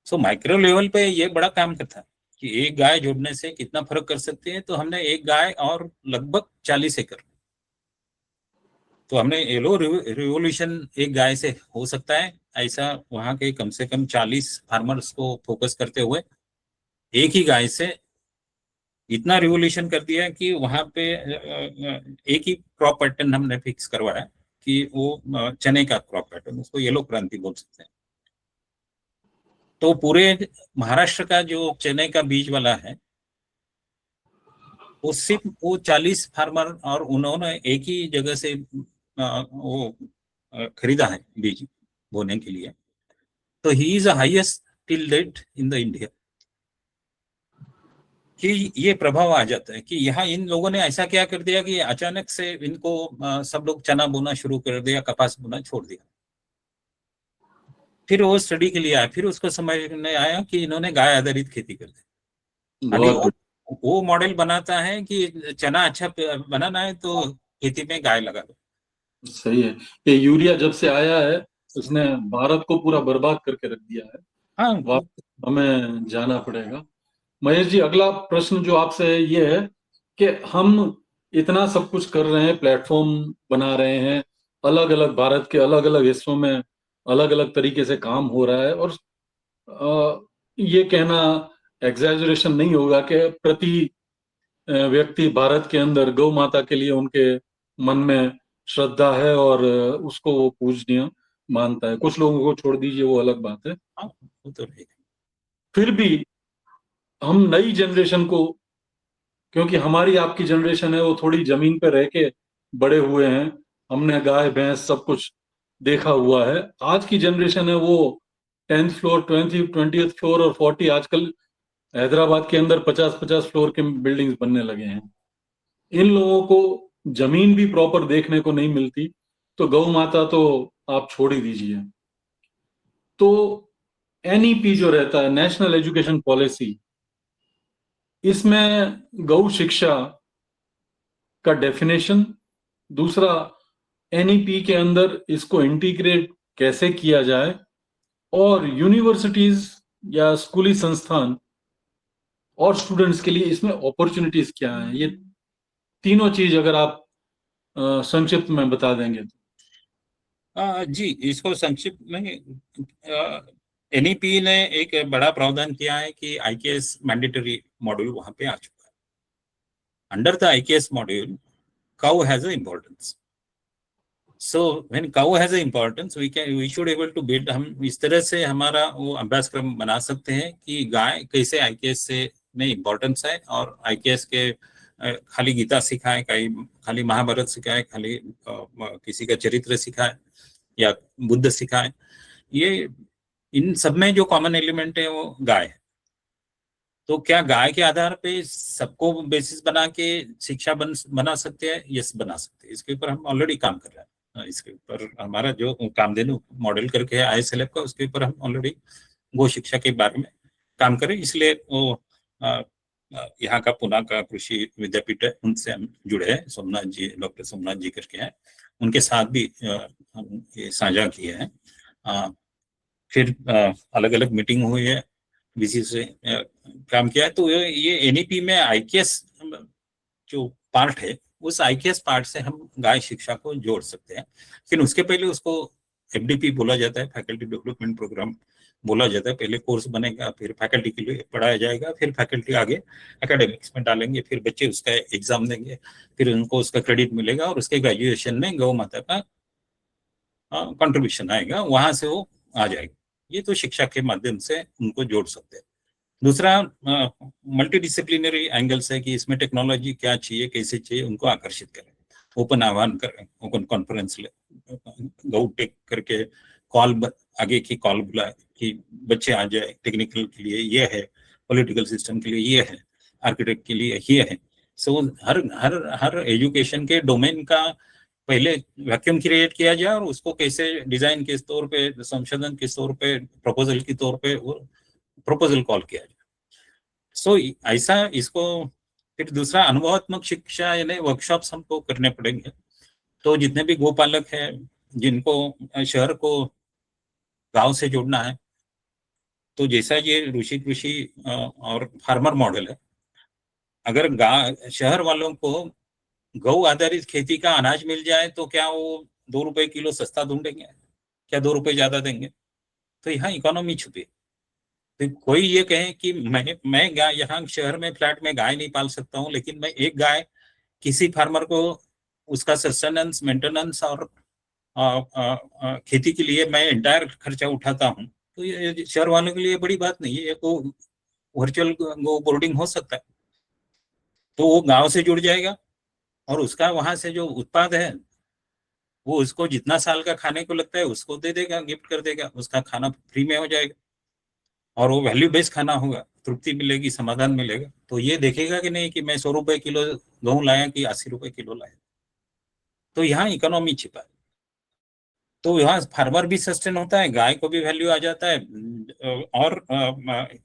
सो माइक्रो लेवल पे ये बड़ा काम करता है कि एक गाय जोड़ने से कितना फर्क कर सकते हैं। तो हमने एक गाय और लगभग 40 एकड़, तो हमने येलो रिवोल्यूशन एक गाय से हो सकता है, ऐसा वहां के कम से कम 40 फार्मर्स को फोकस करते हुए एक ही गाय से इतना रिवोल्यूशन कर दिया कि वहां पे एक ही क्रॉप पैटर्न हमने फिक्स करवाया कि वो चने का क्रॉप पैटर्न, उसको येलो क्रांति बोल सकते हैं। तो पूरे महाराष्ट्र का जो चने का बीज वाला है वो सिर्फ वो 40 फार्मर और उन्होंने एक ही जगह से वो खरीदा है बीज बोने के लिए। तो he is highest till date in the India. कि ये प्रभाव आ जाता है कि यहाँ इन लोगों ने ऐसा क्या कर दिया कि अचानक से इनको सब लोग चना बोना शुरू कर दिया, कपास बोना छोड़ दिया। फिर वो स्टडी के लिए आया, फिर उसको समझ में आया कि इन्होंने गाय आधारित खेती कर दी। अभी वो मॉडल बनाता है कि चना अच्छा बनाना है तो खेती में गाय लगा दो। सही है। ये यूरिया जब से आया है उसने भारत को पूरा बर्बाद करके रख दिया है। हाँ, हमें जाना पड़ेगा। महेश जी, अगला प्रश्न जो आपसे है ये है कि हम इतना सब कुछ कर रहे हैं, प्लेटफॉर्म बना रहे हैं, अलग अलग भारत के अलग अलग हिस्सों में अलग अलग तरीके से काम हो रहा है, और ये कहना एग्जैजरेशन नहीं होगा कि प्रति व्यक्ति भारत के अंदर गौ माता के लिए उनके मन में श्रद्धा है और उसको वो पूजनीय मानता है। कुछ लोगों को छोड़ दीजिए, वो अलग बात है। वो तो है। फिर भी हम नई जनरेशन को, क्योंकि हमारी आपकी जनरेशन है वो थोड़ी जमीन पे रह के बड़े हुए हैं, हमने गाय भैंस सब कुछ देखा हुआ है। आज की जनरेशन है वो 10th फ्लोर, 20th फ्लोर और 40, आजकल हैदराबाद के अंदर 50-50 फ्लोर के बिल्डिंग्स बनने लगे हैं। इन लोगों को जमीन भी प्रॉपर देखने को नहीं मिलती, तो गौ माता तो आप छोड़ ही दीजिए। तो एनईपी जो रहता है, नेशनल एजुकेशन पॉलिसी, इसमें गौ शिक्षा का डेफिनेशन, दूसरा एनईपी के अंदर इसको इंटीग्रेट कैसे किया जाए, और यूनिवर्सिटीज या स्कूली संस्थान और स्टूडेंट्स के लिए इसमें अपॉर्चुनिटीज क्या हैं, ये तीनों चीज अगर आप संक्षिप्त में बता देंगे तो। जी, इसको संक्षिप्त में एनईपी ने एक बड़ा प्रावधान किया है कि आईकेएस मैंडेटरी मॉड्यूल वहां पे आ चुका है। Under the IKS module cow has an importance. So when cow has an importance, we should able to build, हम इस तरह से हमारा वो अभ्यासक्रम बना सकते हैं कि गाय कैसे आईकेएस से में इम्पोर्टेंस है, और आईकेएस के खाली गीता सिखाए, खाली महाभारत सिखाए, खाली किसी का चरित्र सिखाए या बुद्ध सिखाए, ये इन सब में जो कॉमन एलिमेंट है वो गाय है। तो क्या गाय के आधार पे सबको बेसिस बना के शिक्षा बना सकते हैं? यस, बना सकते हैं। इसके ऊपर हम ऑलरेडी काम कर रहे हैं। इसके ऊपर हमारा जो कामधेनु मॉडल करके है आईएसएलएफ का, उसके ऊपर हम ऑलरेडी गो शिक्षा के बारे में काम करें। इसलिए वो यहाँ का पुणे का कृषि विद्यापीठ है, उनसे हम जुड़े हैं। सोमनाथ जी, डॉक्टर सोमनाथ जी करके हैं, उनके साथ भी हम ये साझा किए हैं। फिर अलग अलग मीटिंग हुई है, बीसी से काम किया है। तो ये एनईपी में आईकेएस जो पार्ट है, उस आईकेएस पार्ट से हम गाय शिक्षा को जोड़ सकते हैं। लेकिन उसके पहले उसको एफडीपी बोला जाता है, फैकल्टी डेवलपमेंट प्रोग्राम बोला जाता है। पहले कोर्स बनेगा, फिर फैकल्टी के लिए पढ़ाया जाएगा, फिर फैकल्टी आगे एकेडमिक्स में डालेंगे, फिर बच्चे उसका एग्जाम देंगे, फिर उनको उसका क्रेडिट मिलेगा, और उसके ग्रेजुएशन में गौ माता का कंट्रीब्यूशन आएगा, वहां से वो आ जाएगा। ये तो शिक्षा के माध्यम से उनको जोड़ सकते हैं। दूसरा मल्टी डिसिप्लिनरी एंगल्स है कि इसमें टेक्नोलॉजी क्या चाहिए, कैसे चाहिए, उनको आकर्षित करें। ओपन आह्वान करें, ओपन कॉन्फ्रेंस ले, गौ टेक करके कॉल, आगे की कॉल बुलाए कि बच्चे आ जाए। टेक्निकल के लिए ये है, पॉलिटिकल सिस्टम के लिए ये है, आर्किटेक्ट के लिए ये है। सो हर हर हर एजुकेशन के डोमेन का पहले वैक्यूम क्रिएट किया जाए, और उसको कैसे डिजाइन के तौर पे, संशोधन के तौर पे, प्रपोजल के तौर पे वो प्रपोजल कॉल किया जाए। सो ऐसा इसको फिर दूसरा अनुभवात्मक शिक्षा यानी वर्कशॉप्स हमको करने पड़ेंगे। तो जितने भी गोपालक हैं, जिनको शहर को गांव से जोड़ना है, तो जैसा ये ऋषि कृषि और फार्मर मॉडल है, अगर शहर वालों को गौ आधारित खेती का अनाज मिल जाए तो क्या वो 2 रुपए किलो सस्ता ढूंढेंगे? क्या 2 रुपए ज्यादा देंगे? तो यहाँ इकोनॉमी छुपी है। तो कोई ये कहे कि मैं गाय यहाँ शहर में फ्लैट में गाय नहीं पाल सकता हूँ, लेकिन मैं एक गाय किसी फार्मर को उसका सस्टेनेंस, मेंटेनेंस और खेती के लिए मैं एंटायर खर्चा उठाता हूँ, तो ये शहर वालों के लिए बड़ी बात नहीं है। ये तो वर्चुअल गो बोर्डिंग हो सकता है। तो वो गांव से जुड़ जाएगा, और उसका वहां से जो उत्पाद है वो उसको जितना साल का खाने को लगता है उसको दे देगा, गिफ्ट कर देगा, उसका खाना फ्री में हो जाएगा, और वो वैल्यू बेस्ड खाना होगा, तृप्ति मिलेगी, समाधान मिलेगा। तो ये देखेगा कि नहीं कि मैं 100 रुपए किलो गेहूं लाया कि 80 रुपए किलो लाया। तो यहाँ इकोनॉमी छिपा है। तो यहाँ फार्मर भी सस्टेन होता है, गाय को भी वैल्यू आ जाता है, और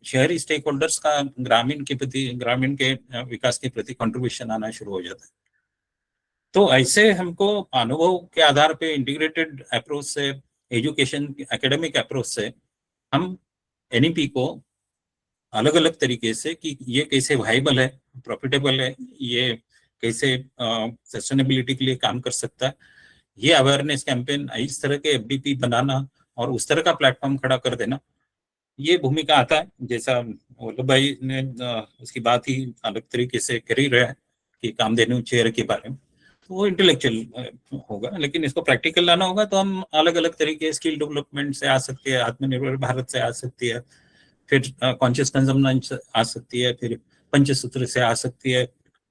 शहरी स्टेक होल्डर्स का ग्रामीण के प्रति, ग्रामीण के विकास के प्रति कंट्रीब्यूशन आना शुरू हो जाता है। तो ऐसे हमको अनुभव के आधार पे इंटीग्रेटेड अप्रोच से, एजुकेशन एकेडमिक अप्रोच से, हम एनईपी को अलग अलग तरीके से कि ये कैसे वाइबल है, प्रॉफिटेबल है, ये कैसे सस्टेनेबिलिटी के लिए काम कर सकता है, ये अवेयरनेस कैंपेन, इस तरह के एफडीपी बनाना और उस तरह का प्लेटफॉर्म खड़ा कर देना, ये भूमिका आता है। जैसा वल्लभ भाई ने उसकी बात ही अलग तरीके से कर ही रहा है कि कामधेनु चेयर के बारे में, तो वो इंटेलेक्चुअल होगा, लेकिन इसको प्रैक्टिकल लाना होगा। तो हम अलग अलग तरीके, स्किल डेवलपमेंट से आ सकती है, आत्मनिर्भर भारत से आ सकती है, फिर कॉन्शियस कंजम्पशन आ सकती है, फिर पंचसूत्र से आ सकती है,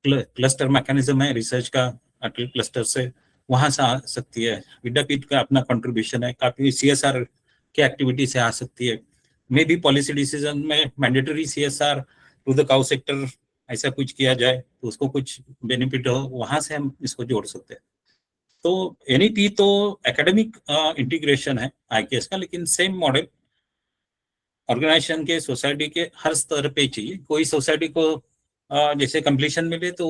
क्लस्टर मैकेनिज्म है रिसर्च का, अटल क्लस्टर से वहां से आ सकती है, विद्यापीठ का अपना कंट्रीब्यूशन है, काफी सीएसआर क्या एक्टिविटी से आ सकती है, मे बी पॉलिसी डिसीजन में mandatory CSR to the cow sector ऐसा कुछ किया जाए तो उसको कुछ बेनिफिट हो, वहां से हम इसको जोड़ सकते हैं। तो NEP तो एकेडमिक इंटीग्रेशन है IKS का, लेकिन सेम मॉडल ऑर्गेनाइजेशन के, सोसाइटी के हर स्तर पे चाहिए। कोई सोसाइटी को जैसे कंप्लीशन मिले तो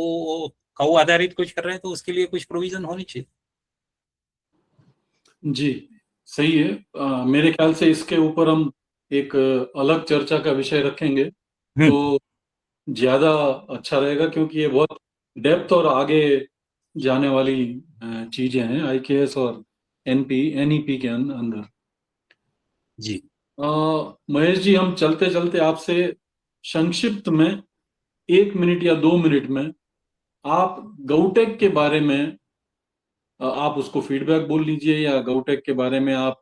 काउ आधारित कुछ कर रहे हैं तो उसके लिए कुछ प्रोविजन होनी चाहिए। जी, सही है। मेरे ख्याल से इसके ऊपर हम एक अलग चर्चा का विषय रखेंगे तो ज्यादा अच्छा रहेगा, क्योंकि ये बहुत डेप्थ और आगे जाने वाली चीजें हैं IKS और NEP के अंदर। जी महेश जी, हम चलते चलते आपसे संक्षिप्त में 1 मिनट या 2 मिनट में आप गौटेक के बारे में आप उसको फीडबैक बोल लीजिए, या गौटेक के बारे में आप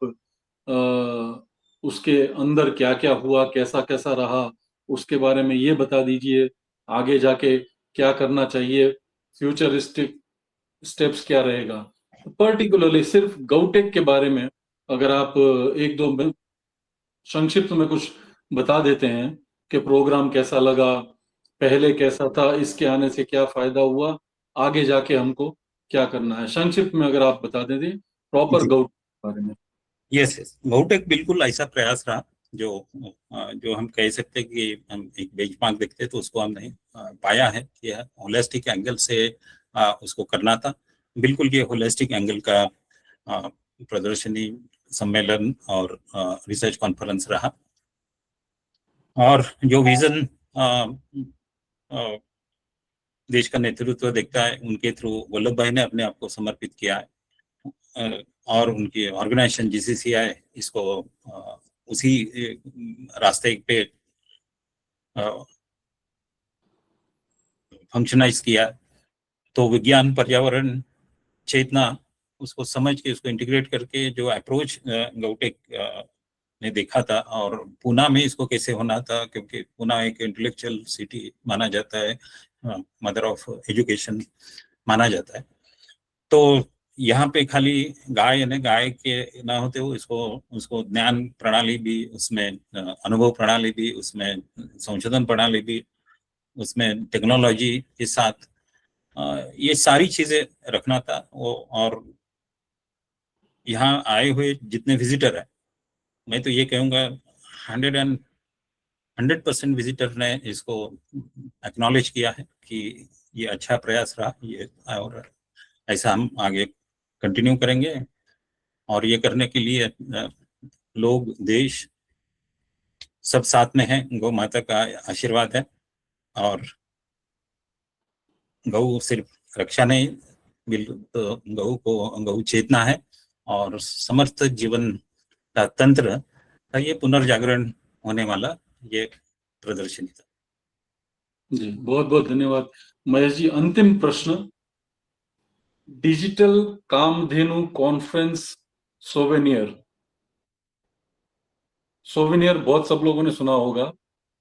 उसके अंदर क्या क्या हुआ, कैसा कैसा रहा, उसके बारे में ये बता दीजिए। आगे जाके क्या करना चाहिए, फ्यूचरिस्टिक स्टेप्स क्या रहेगा। पर्टिकुलरली सिर्फ गौटेक के बारे में अगर आप एक दो संक्षिप्त में कुछ बता देते हैं कि प्रोग्राम कैसा लगा, पहले कैसा था, इसके आने से क्या फायदा हुआ, आगे जाके हमको क्या करना है, संक्षिप्त में अगर आप बता दें प्रॉपर जी, गौट के बारे में। यस यस, गौटेक बिल्कुल ऐसा प्रयास रहा जो जो हम कह सकते हैं कि हम एक बेंचमार्क देखते तो उसको हमने पाया है कि होलिस्टिक एंगल से उसको करना था। बिल्कुल ये होलिस्टिक एंगल का प्रदर्शनी, सम्मेलन और रिसर्च कॉन्फ्रेंस रहा। और जो विजन देश का नेतृत्व देखता है, उनके थ्रू वल्लभ भाई ने अपने आप को समर्पित किया है, और उनकी ऑर्गेनाइजेशन GCCI इसको उसी रास्ते पे फंक्शनाइज किया। तो विज्ञान, पर्यावरण, चेतना, उसको समझ के उसको इंटीग्रेट करके जो अप्रोच गौटेक ने देखा था, और पूना में इसको कैसे होना था, क्योंकि पूना एक इंटेलेक्चुअल सिटी माना जाता है, मदर ऑफ एजुकेशन माना जाता है। तो यहाँ पे खाली गाय यानी गाय के ना होते हुए इसको उसको ज्ञान प्रणाली भी उसमें, अनुभव प्रणाली भी उसमें, संशोधन प्रणाली भी उसमें, टेक्नोलॉजी के साथ ये सारी चीजें रखना था वो। और यहाँ आए हुए जितने विजिटर हैं, मैं तो ये कहूँगा 100% विजिटर ने इसको एक्नॉलेज किया है कि ये अच्छा प्रयास रहा ये, और ऐसा हम आगे कंटिन्यू करेंगे। और ये करने के लिए लोग, देश सब साथ में हैं। गौ माता का आशीर्वाद है, और गौ सिर्फ रक्षा नहीं, बिल्कुल तो गौ चेतना है, और समर्थ जीवन का तंत्र का ये पुनर्जागरण होने वाला ये प्रदर्शनी था। जी, बहुत बहुत धन्यवाद महेश जी। अंतिम प्रश्न, digital Kamdhenu conference souvenir. Souvenir बहुत सब लोगों ने सुना होगा,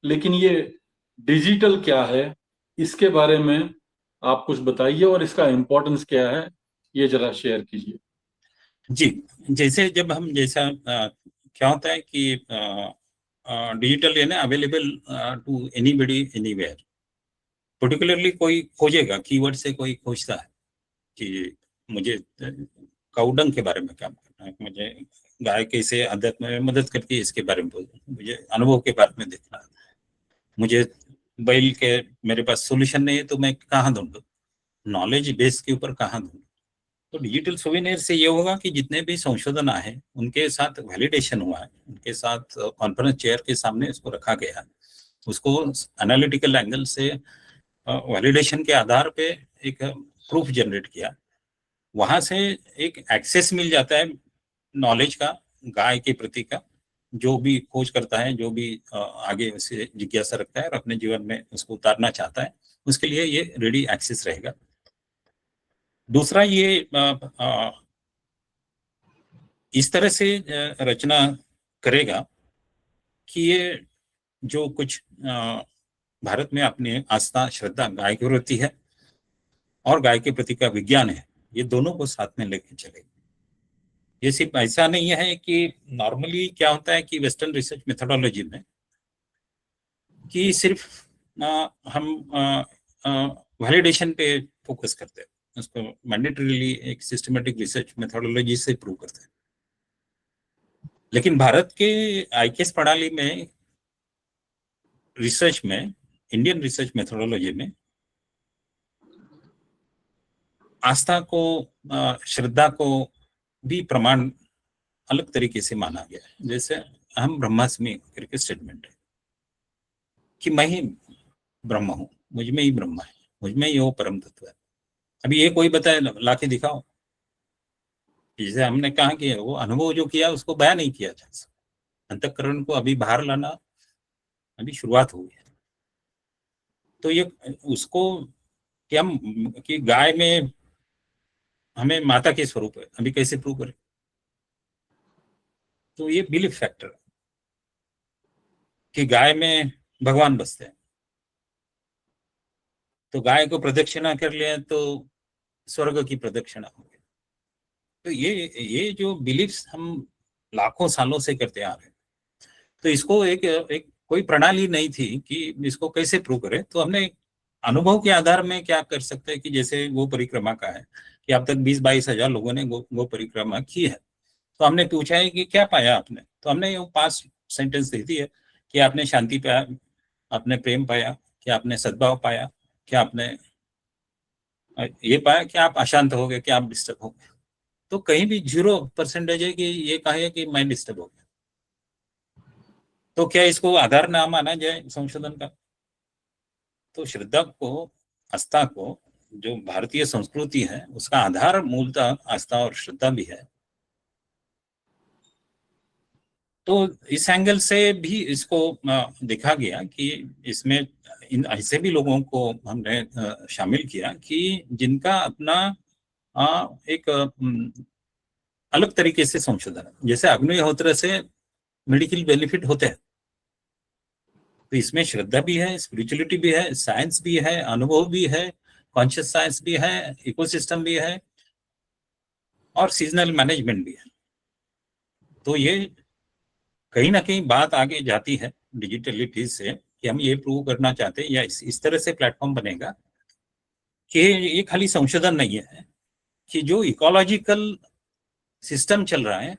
लेकिन ये डिजिटल क्या है, इसके बारे में आप कुछ बताइए, और इसका इम्पोर्टेंस क्या है, ये जरा शेयर कीजिए। जी, जैसे जब हम जैसा क्या होता है कि डिजिटल है ना, available to anybody anywhere. Particularly कोई खोजेगा, कीवर्ड से कोई खोजता है कि मुझे काउडंग के बारे में काम करना है, मुझे गाय कैसे अध्यात्म में मदद करती है इसके बारे में बोलना है, मुझे अनुभव के बारे में देखना है, मुझे बैल के मेरे पास सोल्यूशन नहीं है तो मैं कहाँ ढूंढूं, नॉलेज बेस के ऊपर कहाँ ढूंढूं। तो डिजिटल सोवेनियर से ये होगा कि जितने भी संशोधन आए उनके साथ वैलिडेशन हुआ है, उनके साथ कॉन्फ्रेंस चेयर के सामने उसको रखा गया है, उसको एनालिटिकल एंगल से वैलिडेशन के आधार पे एक प्रूफ जनरेट किया। वहां से एक एक्सेस मिल जाता है नॉलेज का, गाय के प्रति का। जो भी खोज करता है, जो भी आगे उसे जिज्ञासा रखता है और अपने जीवन में उसको उतारना चाहता है, उसके लिए ये रेडी एक्सेस रहेगा। दूसरा, ये इस तरह से रचना करेगा कि ये जो कुछ भारत में अपनी आस्था, श्रद्धा गाय के प्रति है और गाय के प्रति का विज्ञान है, ये दोनों को साथ में लेके चलेगा। ये सिर्फ ऐसा नहीं है कि नॉर्मली क्या होता है कि वेस्टर्न रिसर्च मेथोडोलॉजी में कि सिर्फ हम वैलिडेशन पे फोकस करते हैं, उसको मैंडेटरीली एक सिस्टमेटिक रिसर्च मेथोडोलॉजी से प्रूव करते हैं। लेकिन भारत के आईकेएस प्रणाली में रिसर्च में, इंडियन रिसर्च मेथोडोलॉजी में आस्था को, श्रद्धा को भी प्रमाण अलग तरीके से माना गया है। जैसे हम ब्रह्मास्मि करके स्टेटमेंट है कि मैं ही ब्रह्म हूं, मुझ में ही ब्रह्म है, मुझ में ही वो परम तत्व है। अभी ये कोई बताए लाके दिखाओ। जैसे हमने कहा कि वो अनुभव जो किया उसको बयान नहीं किया जा सकता, अंतःकरण को अभी बाहर लाना अभी शुरुआत हुई है। तो ये उसको कि हम कि गाय में हमें माता के स्वरूप है, अभी कैसे प्रूव करें? तो ये बिलीफ फैक्टर है कि गाय में भगवान बसते हैं, तो गाय को प्रदक्षिणा कर लिया तो स्वर्ग की प्रदक्षिणा हो गई। तो ये जो बिलीफ्स हम लाखों सालों से करते आ रहे हैं, तो इसको एक कोई प्रणाली नहीं थी कि इसको कैसे प्रूव करें। तो हमने अनुभव के आधार में क्या कर सकते हैं कि जैसे गो परिक्रमा का है कि अब तक 20-22 हजार लोगों ने गो परिक्रमा की है। तो हमने पूछा है कि क्या पाया आपने, तो हमने ये 5 सेंटेंस दे दी है कि आपने शांति पाया, आपने प्रेम पाया, क्या आपने सद्भाव पाया, क्या आपने ये पाया कि आप अशांत हो गए, कि आप डिस्टर्ब हो गए। तो कहीं भी 0% है कि ये कहे कि मैं डिस्टर्ब हो गया। तो क्या इसको आधार ना माना जाए संशोधन का? तो श्रद्धा को, आस्था को, जो भारतीय संस्कृति है उसका आधार मूलतः आस्था और श्रद्धा भी है। तो इस एंगल से भी इसको देखा गया कि इसमें इन ऐसे भी लोगों को हमने शामिल किया कि जिनका अपना एक अलग तरीके से संशोधन है। जैसे अग्निहोत्र से मेडिकल बेनिफिट होते हैं, तो इसमें श्रद्धा भी है, स्पिरिचुअलिटी भी है, साइंस भी है, अनुभव भी है, कॉन्शियस साइंस भी है, इकोसिस्टम भी है और सीजनल मैनेजमेंट भी है। तो ये कहीं ना कहीं बात आगे जाती है डिजिटलिटी से कि हम ये प्रूव करना चाहते हैं या इस तरह से प्लेटफॉर्म बनेगा कि ये खाली संशोधन नहीं है, कि जो इकोलॉजिकल सिस्टम चल रहा है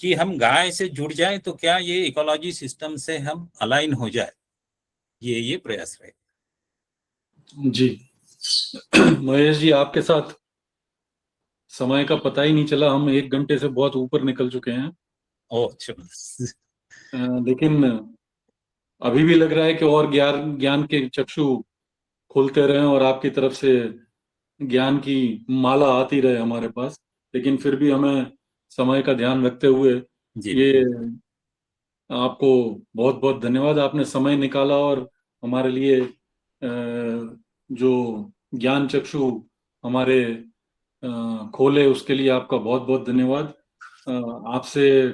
कि हम गाय से जुड़ जाए तो क्या ये इकोलॉजी सिस्टम से हम अलाइन हो जाए, ये प्रयास रहे। जी महेश जी, आपके साथ समय का पता ही नहीं चला, हम 1 घंटे से बहुत ऊपर निकल चुके हैं। ओह अच्छा। लेकिन अभी भी लग रहा है कि और ज्ञान के चक्षु खुलते रहे और आपकी तरफ से ज्ञान की माला आती रहे हमारे पास। लेकिन फिर भी हमें समय का ध्यान रखते हुए जी ये आपको बहुत बहुत धन्यवाद, आपने समय निकाला और हमारे लिए जो ज्ञान चक्षु हमारे खोले, उसके लिए आपका बहुत बहुत धन्यवाद। आपसे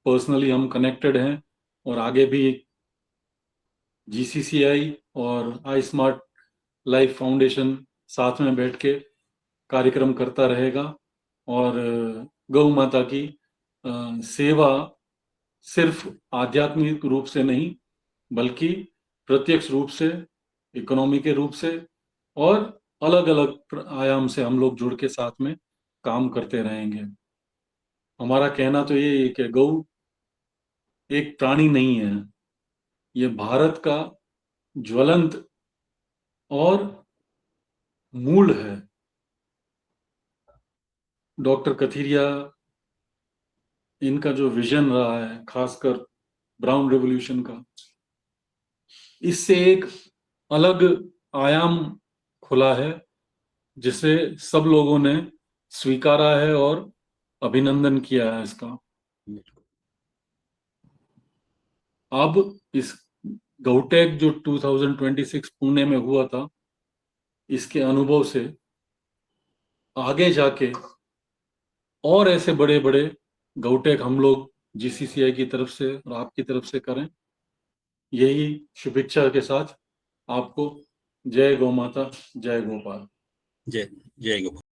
पर्सनली हम कनेक्टेड हैं और आगे भी जीसीसीआई और आई स्मार्ट लाइफ फाउंडेशन साथ में बैठ के कार्यक्रम करता रहेगा और गौ माता की सेवा सिर्फ आध्यात्मिक रूप से नहीं बल्कि प्रत्यक्ष रूप से, इकोनॉमी के रूप से और अलग अलग आयाम से हम लोग जुड़ के साथ में काम करते रहेंगे। हमारा कहना तो ये है कि गौ एक प्राणी नहीं है, ये भारत का ज्वलंत और मूल है। डॉक्टर कथीरिया, इनका जो विजन रहा है खासकर ब्राउन रेवोल्यूशन का, इससे एक अलग आयाम खुला है जिसे सब लोगों ने स्वीकारा है और अभिनंदन किया है इसका। अब इस गौटेक जो 2026 पुणे में हुआ था, इसके अनुभव से आगे जाके और ऐसे बड़े बड़े गौटेक हम लोग जीसीसीआई की तरफ से और आपकी तरफ से करें, यही शुभेच्छा के साथ आपको जय गौ माता, जय गोपाल। जय जय गोपाल।